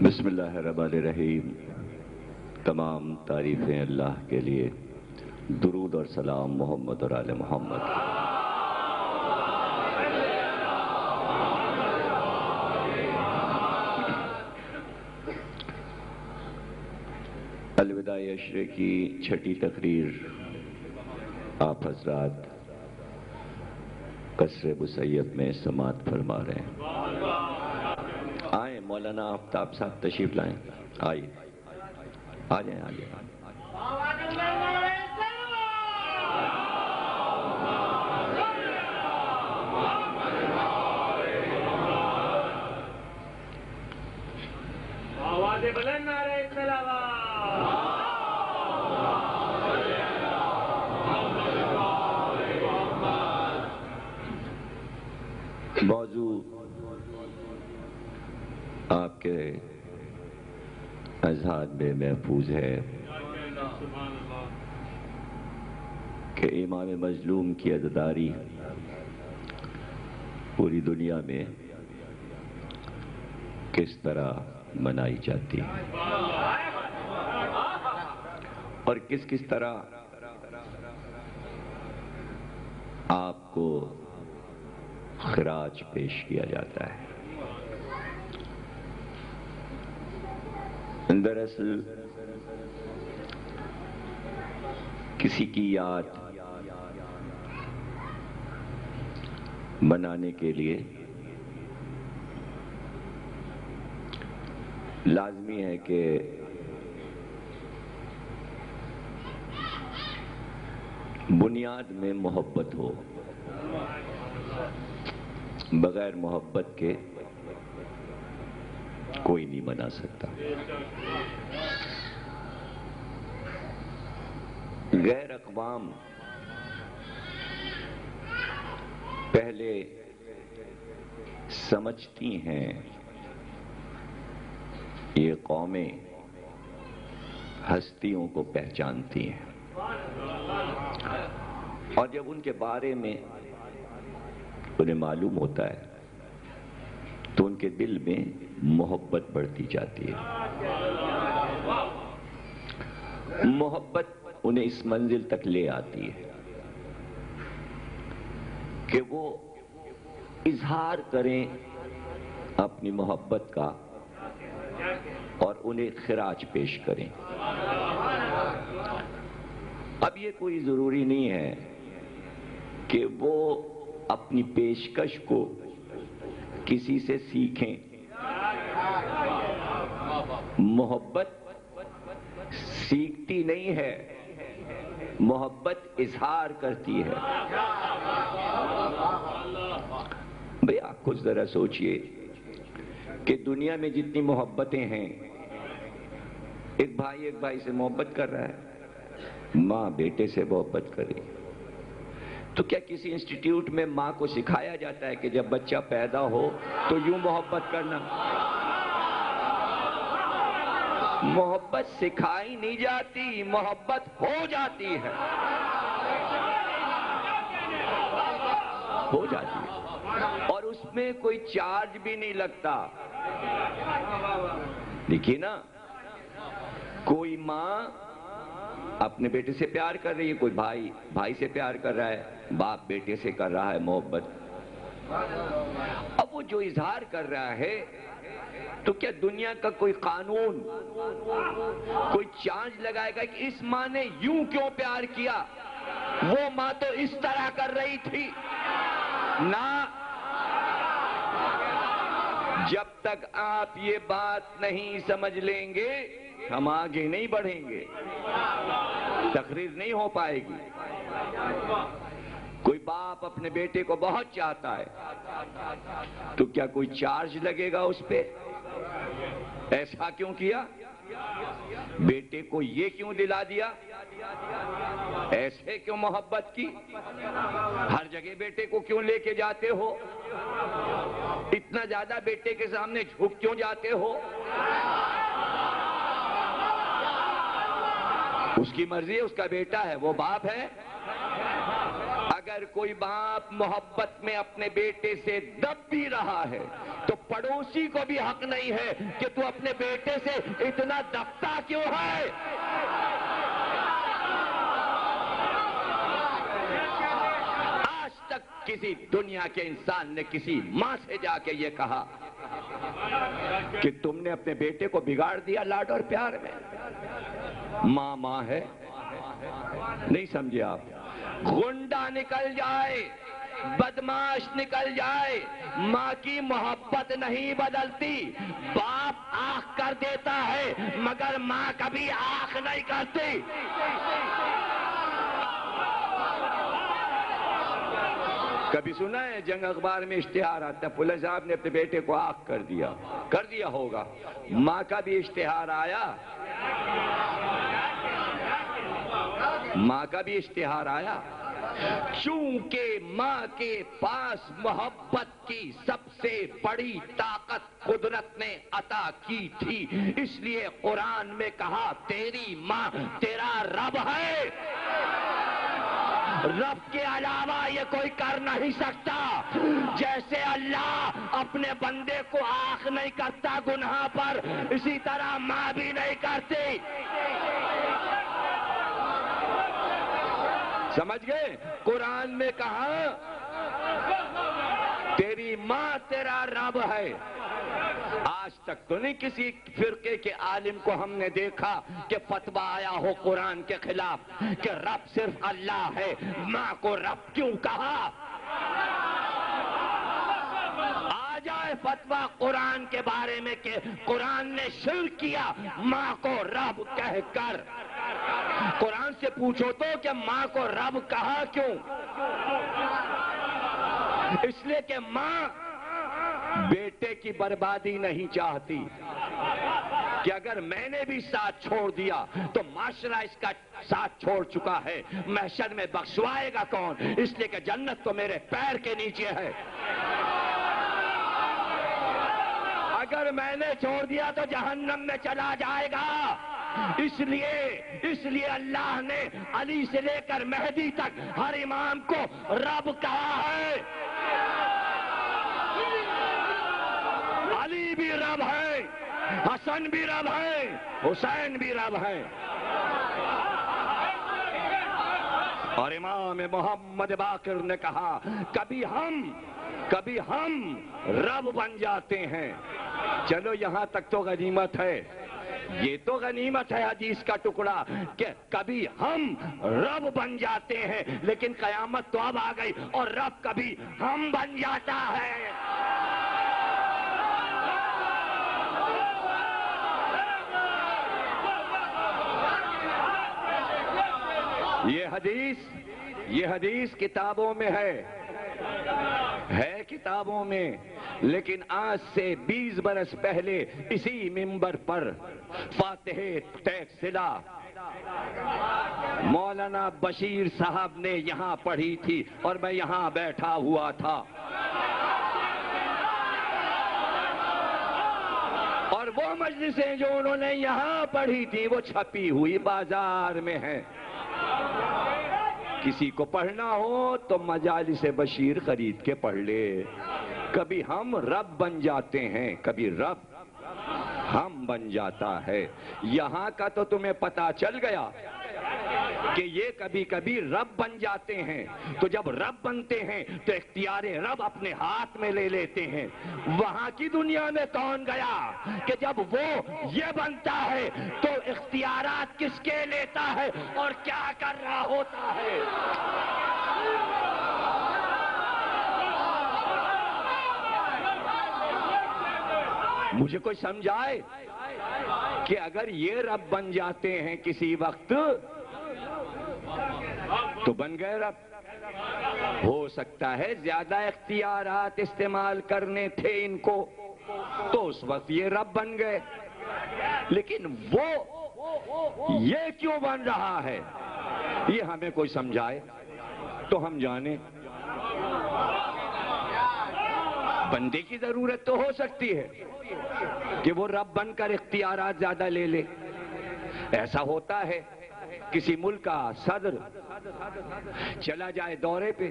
بسم اللہ الرحمن الرحیم۔ تمام تعریفیں اللہ کے لیے، درود اور سلام محمد اور آل محمد۔ الوداع عشرے کی چھٹی تقریر آپ حضرات قصر مسیب میں سماعت فرما رہے ہیں۔ آئیں مولانا آفتاب صاحب تشریف لائیں، آئیے، آ جائیں، آ جائیں۔ آواز بلند نعرہ تلاوت۔ موضوع آپ کے اذہان میں محفوظ ہے کہ امام مظلوم کی عزاداری پوری دنیا میں کس طرح منائی جاتی ہے اور کس طرح آپ کو خراج پیش کیا جاتا ہے۔ دراصل کسی کی یاد منانے کے لیے لازمی ہے کہ بنیاد میں محبت ہو۔ بغیر محبت کے کوئی نہیں منا سکتا۔ غیر اقوام پہلے سمجھتی ہیں یہ قومیں ہستیوں کو پہچانتی ہیں، اور جب ان کے بارے میں انہیں معلوم ہوتا ہے تو ان کے دل میں محبت بڑھتی جاتی ہے۔ محبت انہیں اس منزل تک لے آتی ہے کہ وہ اظہار کریں اپنی محبت کا اور انہیں خراج پیش کریں۔ اب یہ کوئی ضروری نہیں ہے کہ وہ اپنی پیشکش کو کسی سے سیکھیں۔ محبت سیکھتی نہیں ہے، محبت اظہار کرتی ہے۔ بھئی آپ کچھ ذرا سوچئے کہ دنیا میں جتنی محبتیں ہیں، ایک بھائی سے محبت کر رہا ہے، ماں بیٹے سے محبت کر رہی ہے، تو کیا کسی انسٹیٹیوٹ میں ماں کو سکھایا جاتا ہے کہ جب بچہ پیدا ہو تو یوں محبت کرنا؟ محبت سکھائی نہیں جاتی، محبت ہو جاتی ہے، ہو جاتی ہے، اور اس میں کوئی چارج بھی نہیں لگتا۔ دیکھیے نا، کوئی ماں اپنے بیٹے سے پیار کر رہی ہے، کوئی بھائی سے پیار کر رہا ہے، باپ بیٹے سے کر رہا ہے محبت۔ اب وہ جو اظہار کر رہا ہے تو کیا دنیا کا کوئی قانون کوئی چارج لگائے گا کہ اس ماں نے یوں کیوں پیار کیا، وہ ماں تو اس طرح کر رہی تھی؟ نہ، جب تک آپ یہ بات نہیں سمجھ لیں گے ہم آگے نہیں بڑھیں گے، تقریر نہیں ہو پائے گی۔ کوئی باپ اپنے بیٹے کو بہت چاہتا ہے تو کیا کوئی چارج لگے گا اس پہ؟ ایسا کیوں کیا؟ بیٹے کو یہ کیوں دلا دیا؟ ایسے کیوں محبت کی؟ ہر جگہ بیٹے کو کیوں لے کے جاتے ہو؟ اتنا زیادہ بیٹے کے سامنے جھک کیوں جاتے ہو؟ اس کی مرضی ہے، اس کا بیٹا ہے، وہ باپ ہے۔ اگر اگر کوئی باپ محبت میں اپنے بیٹے سے دب بھی رہا ہے تو پڑوسی کو بھی حق نہیں ہے کہ تو اپنے بیٹے سے اتنا دبتا کیوں ہے؟ آج تک کسی دنیا کے انسان نے کسی ماں سے جا کے یہ کہا کہ تم نے اپنے بیٹے کو بگاڑ دیا لاڈ اور پیار میں؟ ماں ماں ہے، نہیں سمجھے آپ؟ غنڈہ نکل جائے، بدماش نکل جائے، ماں کی محبت نہیں بدلتی۔ باپ آنکھ کر دیتا ہے مگر ماں کبھی آنکھ نہیں کرتی۔ کبھی سنا ہے جنگ اخبار میں اشتہار آتا ہے فلاں صاحب نے اپنے بیٹے کو آنکھ کر دیا ہوگا؟ ماں کا بھی اشتہار آیا؟ ماں کا بھی اشتہار آیا؟ چونکہ ماں کے پاس محبت کی سب سے بڑی طاقت قدرت نے عطا کی تھی، اس لیے قرآن میں کہا تیری ماں تیرا رب ہے، رب کے علاوہ یہ کوئی کر نہیں سکتا۔ جیسے اللہ اپنے بندے کو آنکھ نہیں کرتا گناہ پر، اسی طرح ماں بھی نہیں کرتی۔ سمجھ گئے؟ قرآن میں کہا تیری ماں تیرا رب ہے۔ آج تک تو نہیں کسی فرقے کے عالم کو ہم نے دیکھا کہ فتویٰ آیا ہو قرآن کے خلاف کہ رب صرف اللہ ہے، ماں کو رب کیوں کہا؟ آ جائے فتویٰ قرآن کے بارے میں کہ قرآن نے شرک کیا ماں کو رب کہہ کر۔ قرآن سے پوچھو تو کہ ماں کو رب کہا کیوں؟ اس لیے کہ ماں بیٹے کی بربادی نہیں چاہتی کہ اگر میں نے بھی ساتھ چھوڑ دیا تو معاشرہ اس کا ساتھ چھوڑ چکا ہے، محشر میں بخشوائے گا کون؟ اس لیے کہ جنت تو میرے پیر کے نیچے ہے۔ اگر میں نے چھوڑ دیا تو جہنم میں چلا جائے گا۔ اس لیے اللہ نے علی سے لے کر مہدی تک ہر امام کو رب کہا ہے۔ علی بھی رب ہے، حسن بھی رب ہے، حسین بھی رب ہے، اور امام محمد باقر نے کہا کبھی ہم رب بن جاتے ہیں۔ چلو یہاں تک تو غنیمت ہے، یہ تو غنیمت ہے حدیث کا ٹکڑا کہ کبھی ہم رب بن جاتے ہیں، لیکن قیامت تو اب آ گئی اور رب کبھی ہم بن جاتا ہے۔ یہ حدیث کتابوں میں ہے کتابوں میں، لیکن آج سے 20 برس پہلے اسی منبر پر فاتح تیغ مولانا بشیر صاحب نے یہاں پڑھی تھی اور میں یہاں بیٹھا ہوا تھا، اور وہ مجلسیں جو انہوں نے یہاں پڑھی تھی وہ چھپی ہوئی بازار میں ہیں۔ کسی کو پڑھنا ہو تو مجالس بشیر خرید کے پڑھ لے۔ کبھی ہم رب بن جاتے ہیں، کبھی رب ہم بن جاتا ہے۔ یہاں کا تو تمہیں پتا چل گیا کہ یہ کبھی کبھی رب بن جاتے ہیں، تو جب رب بنتے ہیں تو اختیار رب اپنے ہاتھ میں لے لیتے ہیں۔ وہاں کی دنیا میں کون گیا کہ جب وہ یہ بنتا ہے تو اختیارات کس کے لیتا ہے اور کیا کر رہا ہوتا ہے؟ مجھے کوئی سمجھائے کہ اگر یہ رب بن جاتے ہیں کسی وقت تو بن گئے رب۔ ہو سکتا ہے زیادہ اختیارات استعمال کرنے تھے ان کو تو اس وقت یہ رب بن گئے، لیکن وہ یہ کیوں بن رہا ہے یہ ہمیں کوئی سمجھائے تو ہم جانیں۔ بندے کی ضرورت تو ہو سکتی ہے کہ وہ رب بن کر اختیارات زیادہ لے لے، ایسا ہوتا ہے کسی ملک کا صدر چلا جائے دورے پہ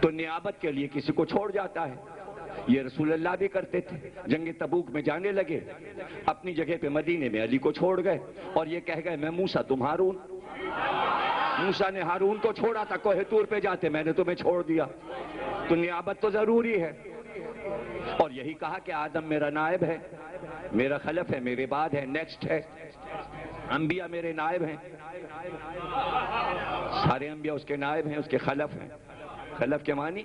تو نیابت کے لیے کسی کو چھوڑ جاتا ہے. یہ رسول اللہ بھی کرتے تھے. جنگ تبوک میں جانے لگے, اپنی جگہ پہ مدینے میں علی کو چھوڑ گئے اور یہ کہہ گئے میں موسیٰ تم ہارون. موسیٰ نے ہارون کو چھوڑا تھا کوہ طور پہ جاتے, میں نے تمہیں چھوڑ دیا. تو نیابت تو ضروری ہے. اور یہی کہا کہ آدم میرا نائب ہے, میرا خلف ہے, میرے بعد ہے, نیکسٹ ہے. انبیاء میرے نائب ہیں, سارے انبیاء اس کے نائب ہیں, اس کے خلف ہیں. خلف کے معنی,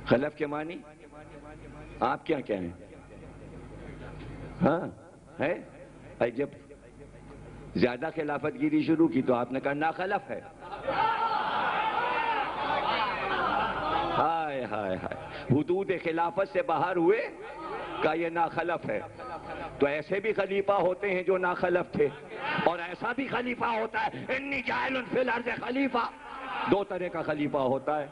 خلف کے معنی آپ کیا کہیں؟ ہاں ہے. جب زیادہ خلافت گیری شروع کی تو آپ نے کہا نا خلف ہے. ہائے ہائے ہائے, حدود خلافت سے باہر ہوئے کہ یہ ناخلف ہے. تو ایسے بھی خلیفہ ہوتے ہیں جو ناخلف تھے, اور ایسا بھی خلیفہ ہوتا ہے انی جاعل فی الارض خلیفہ. دو طرح کا خلیفہ ہوتا ہے.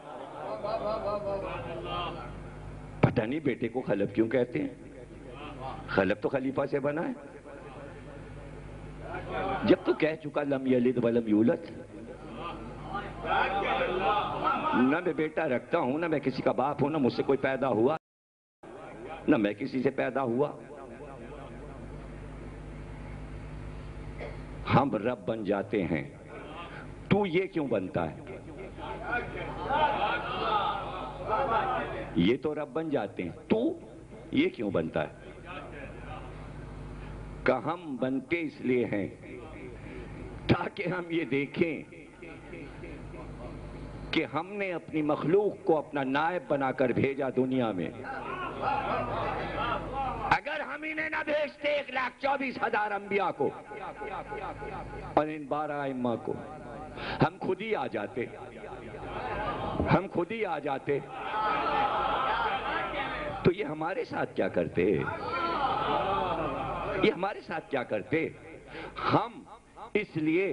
پتہ نہیں بیٹے کو خلف کیوں کہتے ہیں. خلف تو خلیفہ سے بنا ہے. جب تو کہہ چکا لم یلد ولم یولد, نہ میں بیٹا رکھتا ہوں, نہ میں کسی کا باپ ہوں, نہ مجھ سے کوئی پیدا ہوا, نہ میں کسی سے پیدا ہوا. ہم رب بن جاتے ہیں, تو یہ کیوں بنتا ہے؟ یہ تو رب بن جاتے ہیں, تو یہ کیوں بنتا ہے؟ کہ ہم بنتے اس لیے ہیں تاکہ ہم یہ دیکھیں کہ ہم نے اپنی مخلوق کو اپنا نائب بنا کر بھیجا دنیا میں. اگر ہم انہیں نہ بھیجتے 1,24,000 انبیاء کو اور ان 12 ائمہ کو, ہم خود ہی آ جاتے, ہم خود ہی آ جاتے. تو یہ ہمارے ساتھ کیا کرتے؟ یہ ہمارے ساتھ کیا کرتے؟ ہم اس لیے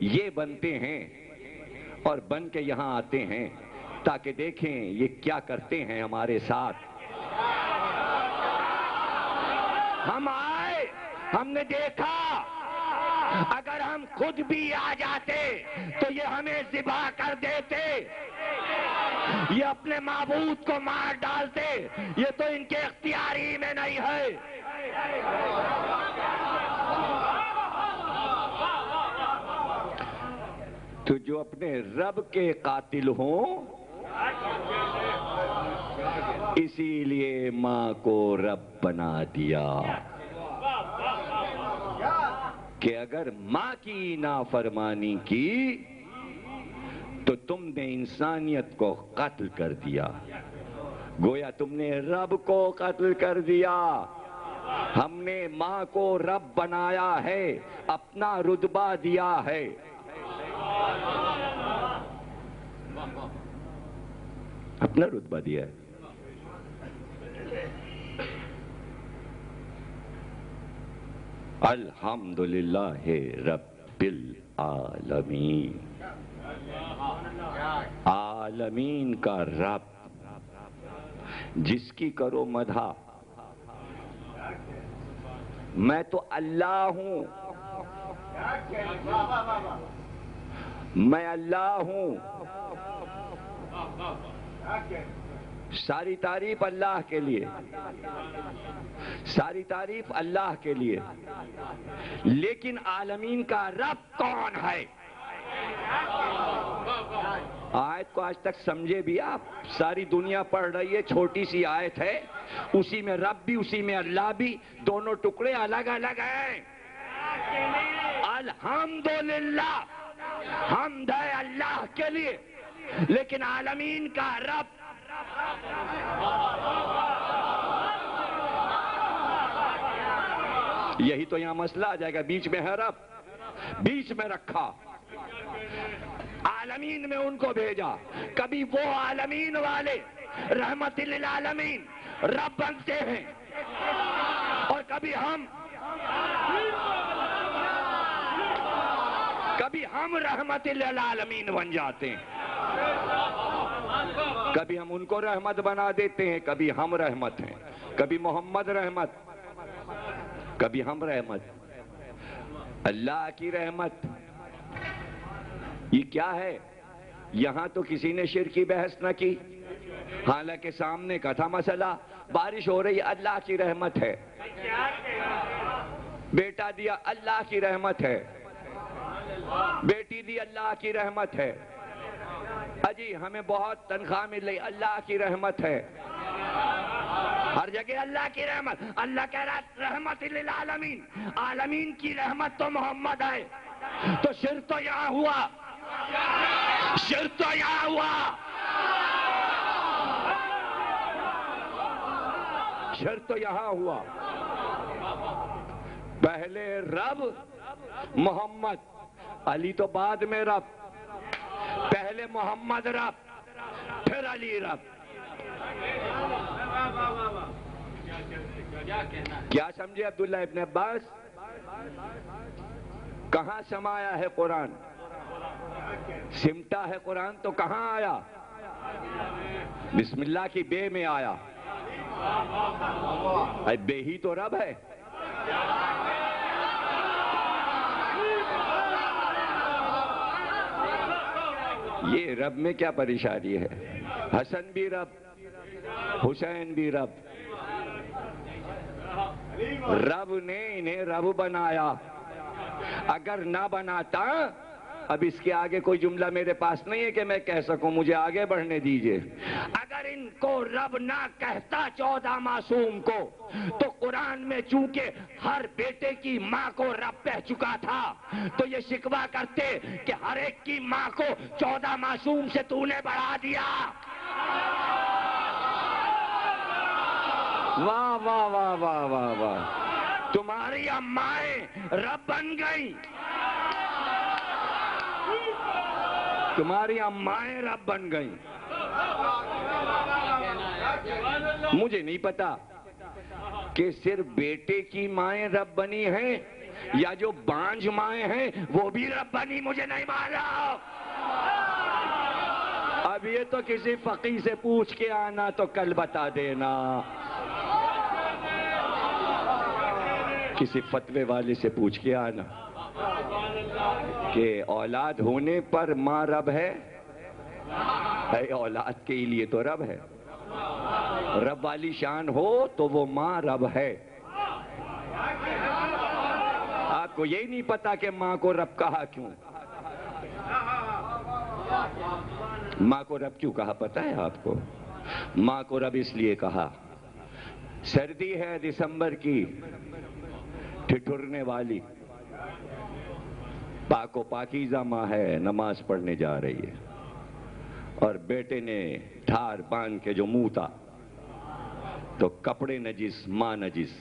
یہ بنتے ہیں اور بن کے یہاں آتے ہیں تاکہ دیکھیں یہ کیا کرتے ہیں ہمارے ساتھ. ہم آئے, ہم نے دیکھا اگر ہم خود بھی آ جاتے تو یہ ہمیں ذبح کر دیتے, یہ اپنے معبود کو مار ڈالتے. یہ تو ان کے اختیاری میں نہیں ہے. تو جو اپنے رب کے قاتل ہوں, اسی لیے ماں کو رب بنا دیا کہ اگر ماں کی نافرمانی کی تو تم نے انسانیت کو قتل کر دیا. گویا تم نے رب کو قتل کر دیا. ہم نے ماں کو رب بنایا ہے, اپنا رتبہ دیا ہے. اپنا رتبہ دیا ہے. الحمدللہ رب العالمین. عالمین کا رب, جس کی کرو مدح. میں تو اللہ ہوں, میں اللہ ہوں. ساری تعریف اللہ کے لیے, ساری تعریف اللہ کے لیے. لیکن عالمین کا رب کون ہے؟ آیت کو آج تک سمجھے بھی آپ؟ ساری دنیا پڑھ رہی ہے, چھوٹی سی آیت ہے, اسی میں رب بھی اسی میں اللہ بھی, دونوں ٹکڑے الگ الگ ہیں. الحمدللہ, حمد ہے اللہ کے لیے, لیکن عالمین کا رب. یہی تو یہاں مسئلہ آ جائے گا. بیچ میں ہے رب, بیچ میں رکھا, عالمین میں ان کو بھیجا. کبھی وہ عالمین والے رحمت للعالمین رب بنتے ہیں, اور کبھی ہم رحمت للعالمین بن جاتے ہیں. کبھی ہم ان کو رحمت بنا دیتے ہیں, کبھی ہم رحمت ہیں. کبھی محمد رحمت, کبھی ہم رحمت. اللہ کی رحمت یہ کیا ہے؟ یہاں تو کسی نے شرک کی بحث نہ کی، حالانکہ سامنے کا تھا مسئلہ، بارش ہو رہی اللہ کی رحمت ہے، بیٹا دیا اللہ کی رحمت ہے، بیٹی دی اللہ کی رحمت ہے، اجی ہمیں بہت تنخواہ مل رہی اللہ کی رحمت ہے، ہر جگہ اللہ کی رحمت۔ اللہ کہہ رہا ہے رحمت للعالمین، عالمین کی رحمت تو محمد ہے، تو شرک تو یہاں ہوا، شرک تو یہاں ہوا، شرک تو یہاں ہوا۔ پہلے رب محمد، علی تو بعد میں رب، پہلے محمد رب پھر علی رب۔ کیا سمجھے عبداللہ ابن عباس؟ کہاں سمایا ہے قرآن؟ سمٹا ہے قرآن تو کہاں آیا؟ بسم اللہ کی بے میں آیا، بے ہی تو رب ہے۔ یہ رب میں کیا پریشانی ہے؟ حسن بھی رب، حسین بھی رب، رب نے انہیں رب بنایا۔ اگر نہ بناتا، اب اس کے آگے کوئی جملہ میرے پاس نہیں ہے کہ میں کہہ سکوں، مجھے آگے بڑھنے دیجئے۔ اگر ان کو رب نہ کہتا 14 معصوم کو، تو قرآن میں چونکہ ہر بیٹے کی ماں کو رب کہہ چکا تھا، تو یہ شکوہ کرتے کہ ہر ایک کی ماں کو 14 معصوم سے تو نے بڑھا دیا۔ واہ واہ واہ واہ واہ واہ، تمہاری امائیں رب بن گئی، تمہاری امائیں رب بن گئیں۔ مجھے نہیں پتا کہ صرف بیٹے کی مائیں رب بنی ہیں یا جو بانجھ مائیں ہیں وہ بھی رب بنی، مجھے نہیں معلوم۔ اب یہ تو کسی فقیہ سے پوچھ کے آنا تو کل بتا دینا، کسی فتوے والے سے پوچھ کے آنا کہ اولاد ہونے پر ماں رب ہے، اولاد کے لیے تو رب ہے، رب والی شان ہو تو وہ ماں رب ہے۔ آپ کو یہی نہیں پتا کہ ماں کو رب کہا کیوں؟ ماں کو رب کیوں کہا پتا ہے آپ کو؟ ماں کو رب اس لیے کہا، سردی ہے دسمبر کی، ٹھٹھرنے والی، پاک و پاکیزہ ماں ہے، نماز پڑھنے جا رہی ہے، اور بیٹے نے ٹھار باندھ کے جو موتا تو کپڑے نجس، ماں نجس،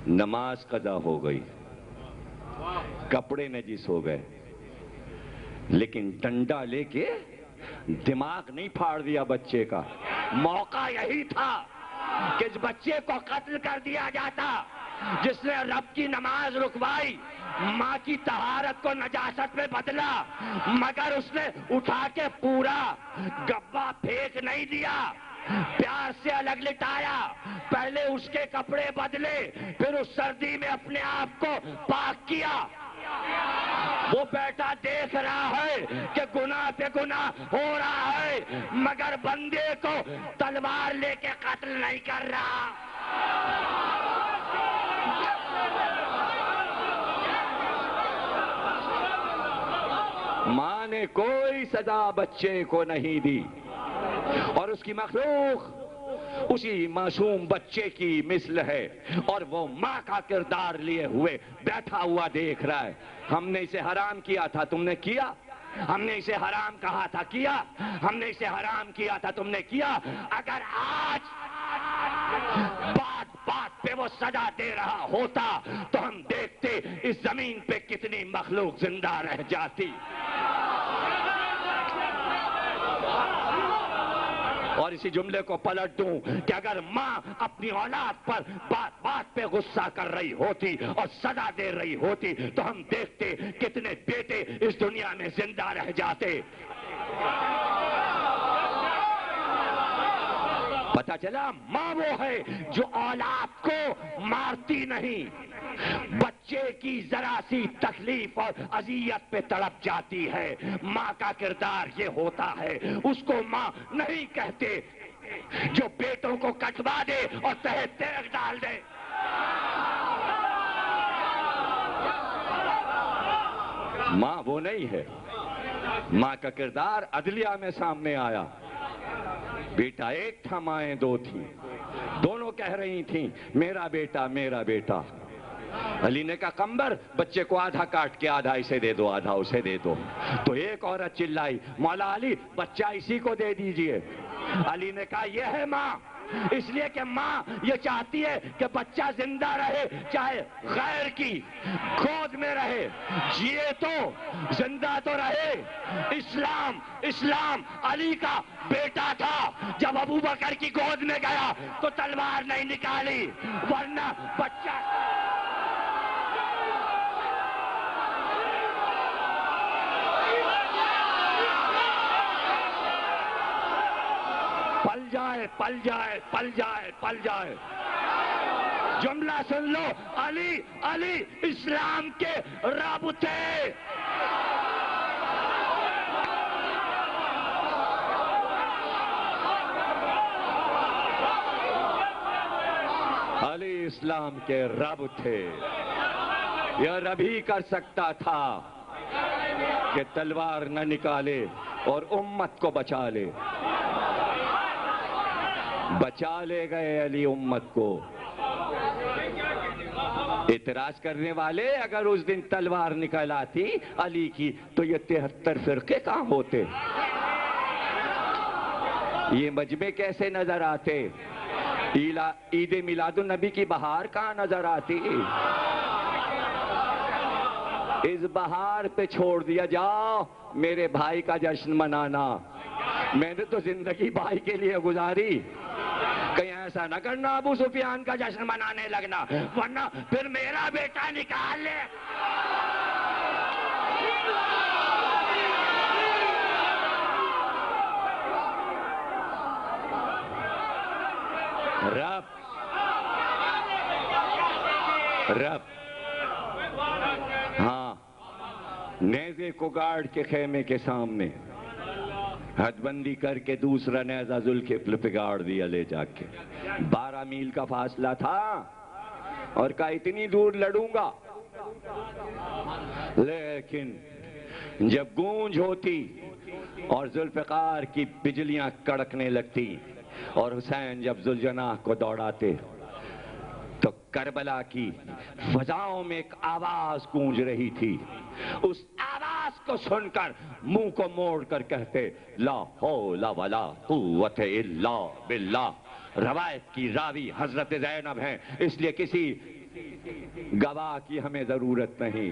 نماز قضا ہو گئی، کپڑے نجس ہو گئے، لیکن ڈنڈا لے کے دماغ نہیں پھاڑ دیا بچے کا۔ موقع یہی تھا کہ اس بچے کو قتل کر دیا جاتا جس نے رب کی نماز رکوائی، ماں کی طہارت کو نجاست میں بدلا، مگر اس نے اٹھا کے پورا گبا پھینک نہیں دیا، پیار سے الگ لٹایا، پہلے اس کے کپڑے بدلے، پھر اس سردی میں اپنے آپ کو پاک کیا۔ وہ بیٹا دیکھ رہا ہے کہ گناہ پہ گناہ ہو رہا ہے، مگر بندے کو تلوار لے کے قتل نہیں کر رہا۔ ماں نے کوئی سزا بچے کو نہیں دی، اور اس کی مخلوق اسی معصوم بچے کی مثل ہے، اور وہ ماں کا کردار لیے ہوئے بیٹھا ہوا دیکھ رہا ہے۔ ہم نے اسے حرام کیا تھا، تم نے کیا؟ ہم نے اسے حرام کہا تھا، کیا؟ ہم نے اسے حرام کیا تھا، تم نے کیا؟ اگر آج بات بات پہ وہ سزا دے رہا ہوتا تو ہم دیکھتے اس زمین پہ کتنی مخلوق زندہ رہ جاتی۔ اور اسی جملے کو پلٹ دوں کہ اگر ماں اپنی اولاد پر بات بات پہ غصہ کر رہی ہوتی اور سزا دے رہی ہوتی تو ہم دیکھتے کتنے بیٹے اس دنیا میں زندہ رہ جاتے۔ پتہ چلا ماں وہ ہے جو اولاد کو مارتی نہیں، بچے کی ذرا سی تکلیف اور اذیت پہ تڑپ جاتی ہے. ماں کا کردار یہ ہوتا ہے. اس کو ماں نہیں کہتے جو بیٹوں کو کٹوا دے اور تہہ تیغ ڈال دے. ماں وہ نہیں ہے. ماں کا کردار عدلیہ میں سامنے آیا. بیٹا ایک تھا، مائیں دو تھیں، دونوں کہہ رہی تھیں میرا بیٹا میرا بیٹا. علی نے کہا قمبر بچے کو آدھا کاٹ کے آدھا اسے دے دو آدھا اسے دے دو. تو ایک عورت چلائی مولا علی بچہ اسی کو دے دیجئے. علی نے کہا یہ ہے ماں. اس لیے کہ ماں یہ چاہتی ہے کہ بچہ زندہ رہے چاہے غیر کی گود میں رہے، جیے تو زندہ تو رہے. اسلام علی کا بیٹا تھا. جب ابو بکر کی گود میں گیا تو تلوار نہیں نکالی، ورنہ بچہ پل جائے. جملہ سن لو، علی اسلام کے رب تھے. علی اسلام کے رب تھے. یہ رب ہی کر سکتا تھا کہ تلوار نہ نکالے اور امت کو بچا لے. بچا لے گئے علی امت کو. اعتراض کرنے والے اگر اس دن تلوار نکل آتی علی کی تو یہ 73 فرقے کہاں ہوتے؟ یہ مجمع کیسے نظر آتے؟ عید میلاد النبی کی بہار کہاں نظر آتی؟ اس بہار پہ چھوڑ دیا جاؤ میرے بھائی کا جشن منانا. میں نے تو زندگی بھائی کے لیے گزاری. کہیں ایسا نہ کرنا ابو سفیان کا جشن منانے لگنا، ورنہ پھر میرا بیٹا نکال لے. رب ہاں نیزے کو گاڑ کے خیمے کے سامنے حد بندی کر کے دوسرا نیزہ ذوالفقار پہ گاڑ دیا لے جا کے. 12 میل کا فاصلہ تھا اور کہا اتنی دور لڑوں گا. لیکن جب گونج ہوتی اور ذوالفقار کی بجلیاں کڑکنے لگتی اور حسین جب ذوالجناح کو دوڑاتے تو کربلا کی فضاؤں میں ایک آواز گونج رہی تھی. اس آواز کو سن کر منہ کو موڑ کر کہتے لا حول ولا قوت الا باللہ. روایت کی راوی حضرت زینب ہیں، اس لیے کسی گواہ کی ہمیں ضرورت نہیں.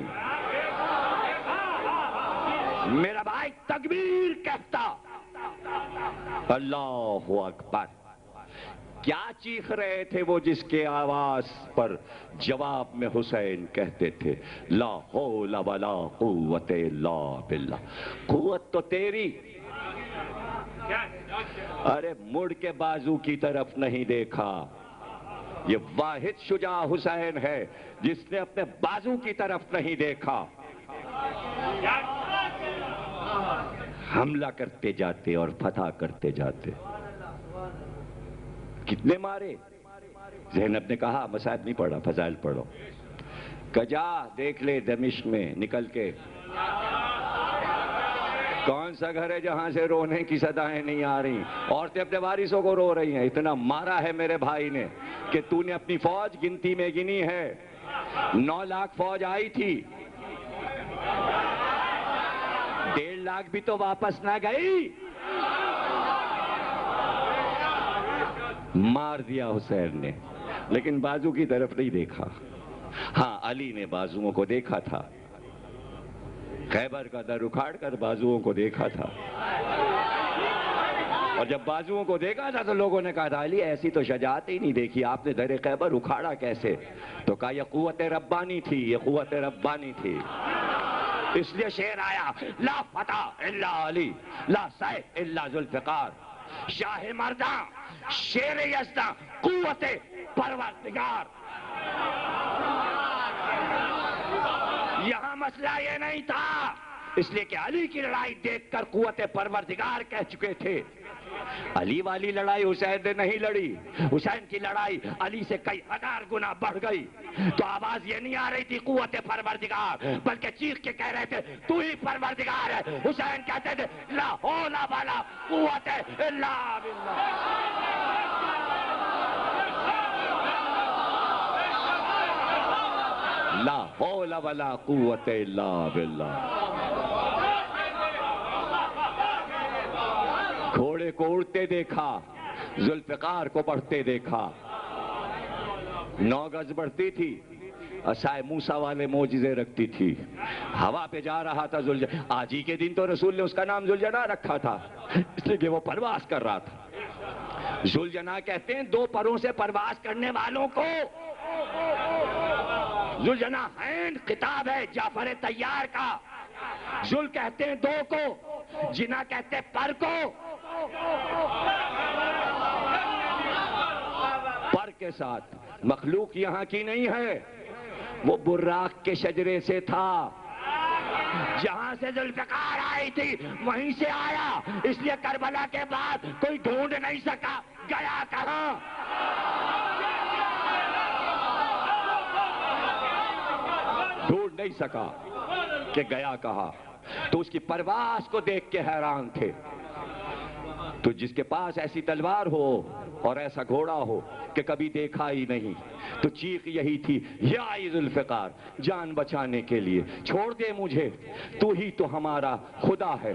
میرا بھائی تکبیر کہتا اللہ اکبر. کیا چیخ رہے تھے وہ جس کے آواز پر جواب میں حسین کہتے تھے لا حول ولا قوت الا باللہ. قوت تو تیری. ارے مڑ کے بازو کی طرف نہیں دیکھا. یہ واحد شجاع حسین ہے جس نے اپنے بازو کی طرف نہیں دیکھا. حملہ کرتے جاتے اور فتح کرتے جاتے. کتنے مارے؟ زینب نے کہا مصائب نہیں پڑھا، فضائل پڑھو. کجا دیکھ لے دمشق میں نکل کے کون سا گھر ہے جہاں سے رونے کی صدایں نہیں آ رہی. عورتیں اپنے وارثوں کو رو رہی ہیں. اتنا مارا ہے میرے بھائی نے کہ تو نے اپنی فوج گنتی میں گنی ہے 9 لاکھ فوج آئی تھی، 1.5 لاکھ بھی تو واپس نہ گئی. مار دیا حسین نے، لیکن بازو کی طرف نہیں دیکھا. ہاں علی نے بازوؤں کو دیکھا تھا. خیبر کا در اکھاڑ کر بازوؤں کو دیکھا تھا. اور جب بازوؤں کو دیکھا تھا تو لوگوں نے کہا تھا علی ایسی تو شجاعت ہی نہیں دیکھی آپ نے، در خیبر اکھاڑا کیسے؟ تو کہا یہ قوت ربانی تھی، یہ قوت ربانی تھی. اس لیے شعر آیا لا فتح الا علی لا سیف الا ذوالفقار. شاہ مرداں شیر یزداں قوت پروردگار. یہاں مسئلہ یہ نہیں تھا، اس لیے کہ علی کی لڑائی دیکھ کر قوت پروردگار کہہ چکے تھے علی والی لڑائی حسین نے نہیں لڑی، حسین کی لڑائی علی سے کئی ہزار گنا بڑھ گئی۔ تو آواز یہ نہیں آ رہی تھی قوت پروردگار، بلکہ چیخ کے کہہ رہے تھے تو ہی پروردگار ہے۔ حسین کہتے تھے لا حول ولا قوت الا باللہ۔ لا حول ولا قوت الا باللہ۔ گھوڑے کو اڑتے دیکھا، ذوالفقار کو بڑھتے دیکھا، 9 گز بڑھتی تھی، عصائے موسیٰ والے معجزے رکھتی تھی، ہوا پہ جا رہا تھا آج ہی کے دن تو رسول نے اس کا نام ذوالجناح رکھا تھا، اس لیے کہ وہ پرواز کر رہا تھا۔ ذوالجناح کہتے ہیں 2 پروں سے پرواز کرنے والوں کو، ذوالجناح ہینڈ خطاب ہے جعفر طیار کا، ذوال کہتے ہیں 2 کو، جنا کہتے ہیں پر کو، پر کے ساتھ مخلوق یہاں کی نہیں ہے، وہ براق کے شجرے سے تھا، جہاں سے ذوالفقار آئی تھی وہیں سے آیا، اس لیے کربلا کے بعد کوئی ڈھونڈ نہیں سکا گیا کہاں۔ ڈھونڈ نہیں سکا کہ گیا کہاں، تو اس کی پرواز کو دیکھ کے حیران تھے۔ تو جس کے پاس ایسی تلوار ہو اور ایسا گھوڑا ہو کہ کبھی دیکھا ہی نہیں، تو چیخ یہی تھی یا ذوالفقار جان بچانے کے لیے چھوڑ دے مجھے، تو ہی تو ہمارا خدا ہے،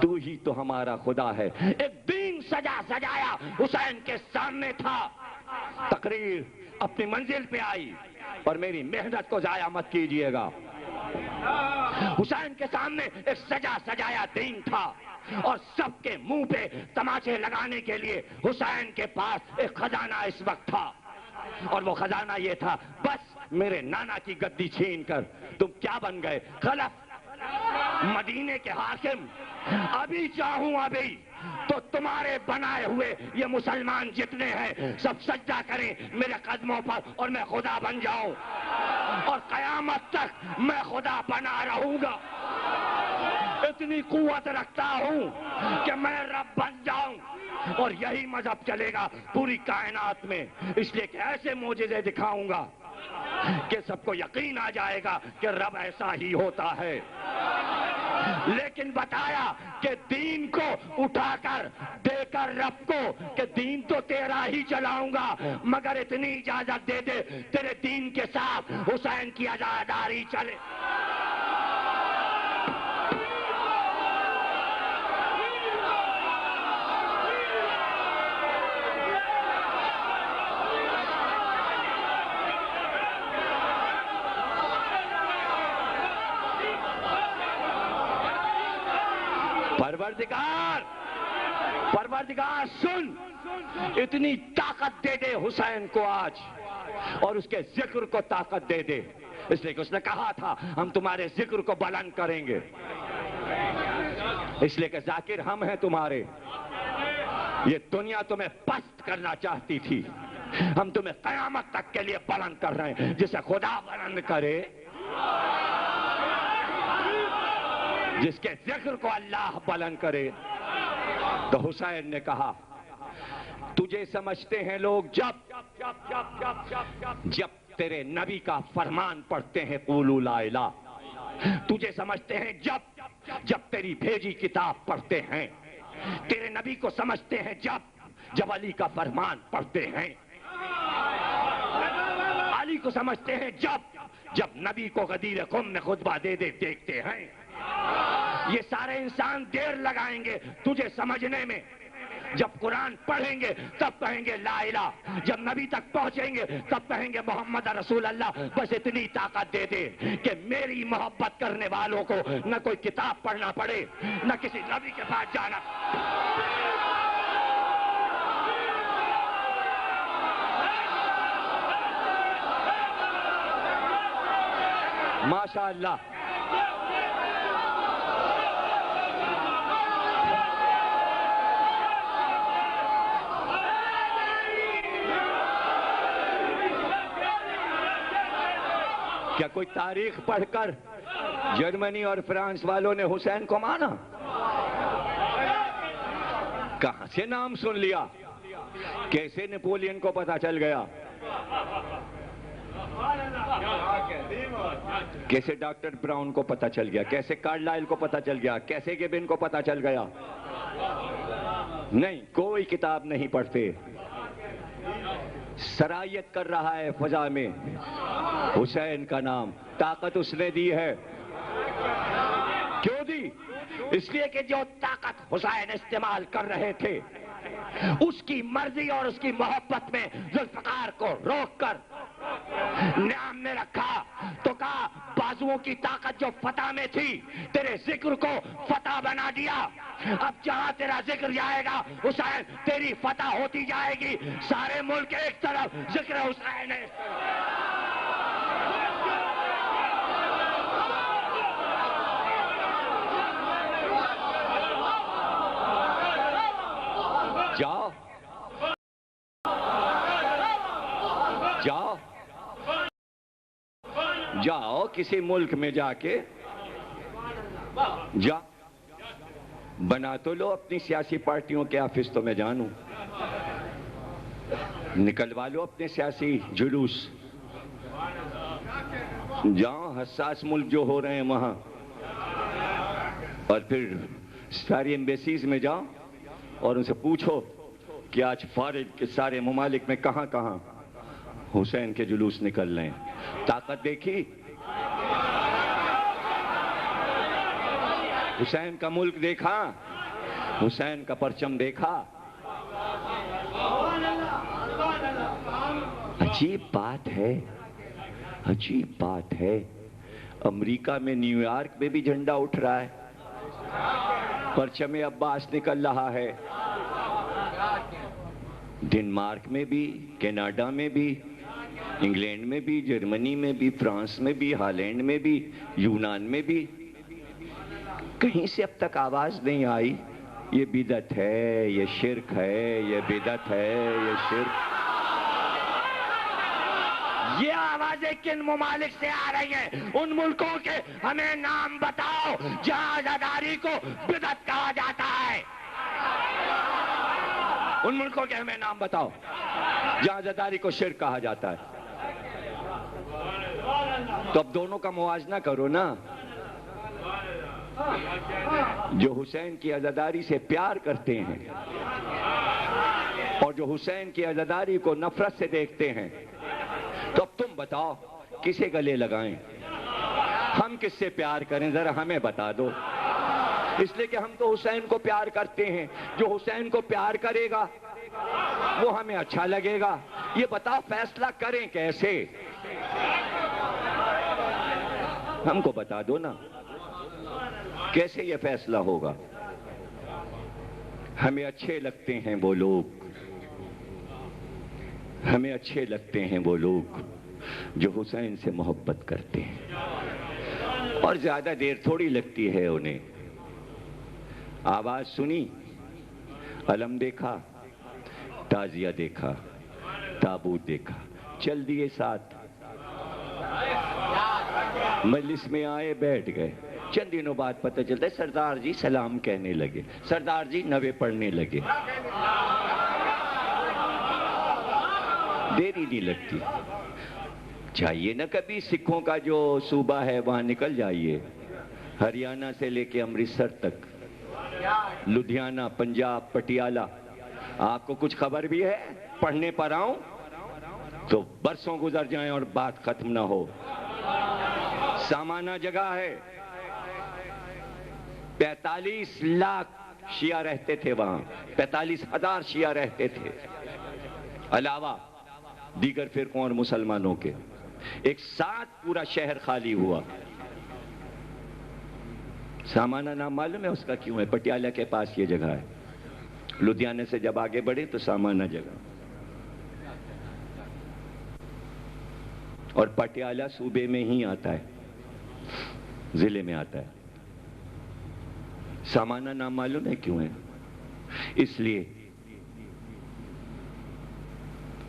تو ہی تو ہمارا خدا ہے۔ ایک دین سجا سجایا حسین کے سامنے تھا، تقریر اپنی منزل پہ آئی اور میری محنت کو ضائع مت کیجئے گا۔ حسین کے سامنے ایک سجا سجایا دین تھا، اور سب کے منہ پہ تماچے لگانے کے لیے حسین کے پاس ایک خزانہ اس وقت تھا، اور وہ خزانہ یہ تھا بس میرے نانا کی گدی چھین کر تم کیا بن گئے؟ خلف مدینے کے حاکم۔ ابھی چاہوں ابھی تو تمہارے بنائے ہوئے یہ مسلمان جتنے ہیں سب سجدہ کریں میرے قدموں پر اور میں خدا بن جاؤں، اور قیامت تک میں خدا بنا رہوں گا۔ اتنی قوت رکھتا ہوں کہ میں رب بن جاؤں، اور یہی مذہب چلے گا پوری کائنات میں، اس لیے کہ ایسے معجزے دکھاؤں گا کہ سب کو یقین آ جائے گا کہ رب ایسا ہی ہوتا ہے۔ لیکن بتایا کہ دین کو اٹھا کر دے کر رب کو کہ دین تو تیرا ہی چلاؤں گا، مگر اتنی اجازت دے دے تیرے دین کے ساتھ حسین کی عزاداری چلے۔ پروردگار سن، اتنی طاقت دے دے حسین کو آج، اور اس کے ذکر کو طاقت دے دے، اس لیے کہ اس نے کہا تھا ہم تمہارے ذکر کو بلند کریں گے، اس لیے کہ ذاکر ہم ہیں تمہارے۔ یہ دنیا تمہیں پست کرنا چاہتی تھی، ہم تمہیں قیامت تک کے لیے بلند کر رہے ہیں، جسے خدا بلند کرے، جس کے ذکر کو اللہ بلند کرے۔ تو حسین نے کہا تجھے سمجھتے ہیں لوگ جب تیرے نبی کا فرمان پڑھتے ہیں قولوا لا الہ، تجھے سمجھتے ہیں جب تیری بھیجی کتاب پڑھتے ہیں، تیرے نبی کو سمجھتے ہیں جب علی کا فرمان پڑھتے ہیں، علی کو سمجھتے ہیں جب نبی کو غدیر قم میں خطبہ دے دیکھتے ہیں۔ یہ سارے انسان دیر لگائیں گے تجھے سمجھنے میں، جب قرآن پڑھیں گے تب کہیں گے لا الہ، جب نبی تک پہنچیں گے تب کہیں گے محمد رسول اللہ۔ بس اتنی طاقت دے دے کہ میری محبت کرنے والوں کو نہ کوئی کتاب پڑھنا پڑے، نہ کسی نبی کے پاس جانا۔ ماشاءاللہ۔ کیا کوئی تاریخ پڑھ کر جرمنی اور فرانس والوں نے حسین کو مانا؟ کہاں سے نام سن لیا؟ کیسے نیپولین کو پتا چل گیا؟ کیسے ڈاکٹر براؤن کو پتا چل گیا؟ کیسے کارلائل کو پتا چل گیا؟ کیسے گیبن کو پتا چل گیا؟ نہیں، کوئی کتاب نہیں پڑھتے. سرایت کر رہا ہے فضا میں حسین کا نام. طاقت اس نے دی ہے. کیوں دی؟ اس لیے کہ جو طاقت حسین استعمال کر رہے تھے اس کی مرضی اور اس کی محبت میں ذوالفقار کو روک کر نام نے رکھا تو کہا بازوؤں کی طاقت جو فتح میں تھی تیرے ذکر کو فتح بنا دیا. اب جہاں تیرا ذکر جائے گا حسین تیری فتح ہوتی جائے گی. سارے ملک ایک طرف، ذکر حسین ہے. جاؤ جاؤ جاؤ کسی ملک میں جا کے بنا تو لو اپنی سیاسی پارٹیوں کے آفس. تو میں جانوں نکلوا لو اپنے سیاسی جلوس. جاؤ حساس ملک جو ہو رہے ہیں وہاں، اور پھر ساری ایمبیسیز میں جاؤ اور ان سے پوچھو کہ آج فارغ کے سارے ممالک میں کہاں کہاں حسین کے جلوس نکل رہے ہیں. طاقت دیکھی؟ حسین کا ملک دیکھا؟ حسین کا پرچم دیکھا؟ عجیب بات ہے، عجیب بات ہے. امریکہ میں نیو یارک میں بھی جھنڈا اٹھ رہا ہے، پرچم عباس نکل رہا ہے. ڈنمارک میں بھی، کینیڈا میں بھی، انگلینڈ میں بھی، جرمنی میں بھی، فرانس میں بھی، ہالینڈ میں بھی، یونان میں بھی. کہیں سے اب تک آواز نہیں آئی یہ بدعت ہے، یہ شرک ہے، یہ بدعت ہے، یہ شرک. یہ آوازیں کن ممالک سے آ رہی ہیں؟ ان ملکوں کے ہمیں نام بتاؤ جہاں عزاداری کو بدعت کہا جاتا ہے. ان ملکوں کے ہمیں نام بتاؤ جہاں عزاداری کو شرک کہا جاتا ہے. تو اب دونوں کا موازنہ کرو نا. جو حسین کی عزاداری سے پیار کرتے ہیں اور جو حسین کی عزاداری کو نفرت سے دیکھتے ہیں، تو اب تم بتاؤ کسے گلے لگائیں؟ ہم کس سے پیار کریں؟ ذرا ہمیں بتا دو. اس لیے کہ ہم تو حسین کو پیار کرتے ہیں. جو حسین کو پیار کرے گا وہ ہمیں اچھا لگے گا. یہ بتاؤ فیصلہ کریں کیسے؟ ہم کو بتا دو نا کیسے یہ فیصلہ ہوگا. ہمیں اچھے لگتے ہیں وہ لوگ، ہمیں اچھے لگتے ہیں وہ لوگ جو حسین سے محبت کرتے ہیں. اور زیادہ دیر تھوڑی لگتی ہے انہیں. آواز سنی، علم دیکھا، تعزیہ دیکھا، تابوت دیکھا، چل دیے ساتھ. مجلس میں آئے، بیٹھ گئے. چند دنوں بعد پتہ چلتا ہے سردار جی سلام کہنے لگے، سردار جی نوے پڑھنے لگے. دیری نہیں لگتی. چاہیے نا کبھی سکھوں کا جو صوبہ ہے وہاں نکل جائیے، ہریانہ سے لے کے امرتسر تک، لدھیانہ، پنجاب، پٹیالہ. آپ کو کچھ خبر بھی ہے؟ پڑھنے پر آؤں تو برسوں گزر جائیں اور بات ختم نہ ہو. سامانہ جگہ ہے، 45 لاکھ شیعہ رہتے تھے وہاں، 45,000 شیعہ رہتے تھے، علاوہ دیگر فرقوں اور مسلمانوں کے. ایک ساتھ پورا شہر خالی ہوا. سامانہ نام معلوم ہے اس کا کیوں ہے؟ پٹیالہ کے پاس یہ جگہ ہے. لدھیانے سے جب آگے بڑھے تو سامانہ جگہ، اور پٹیالہ صوبے میں ہی آتا ہے، ضلع میں آتا ہے. سامانہ نام معلوم ہے کیوں ہے؟ اس لیے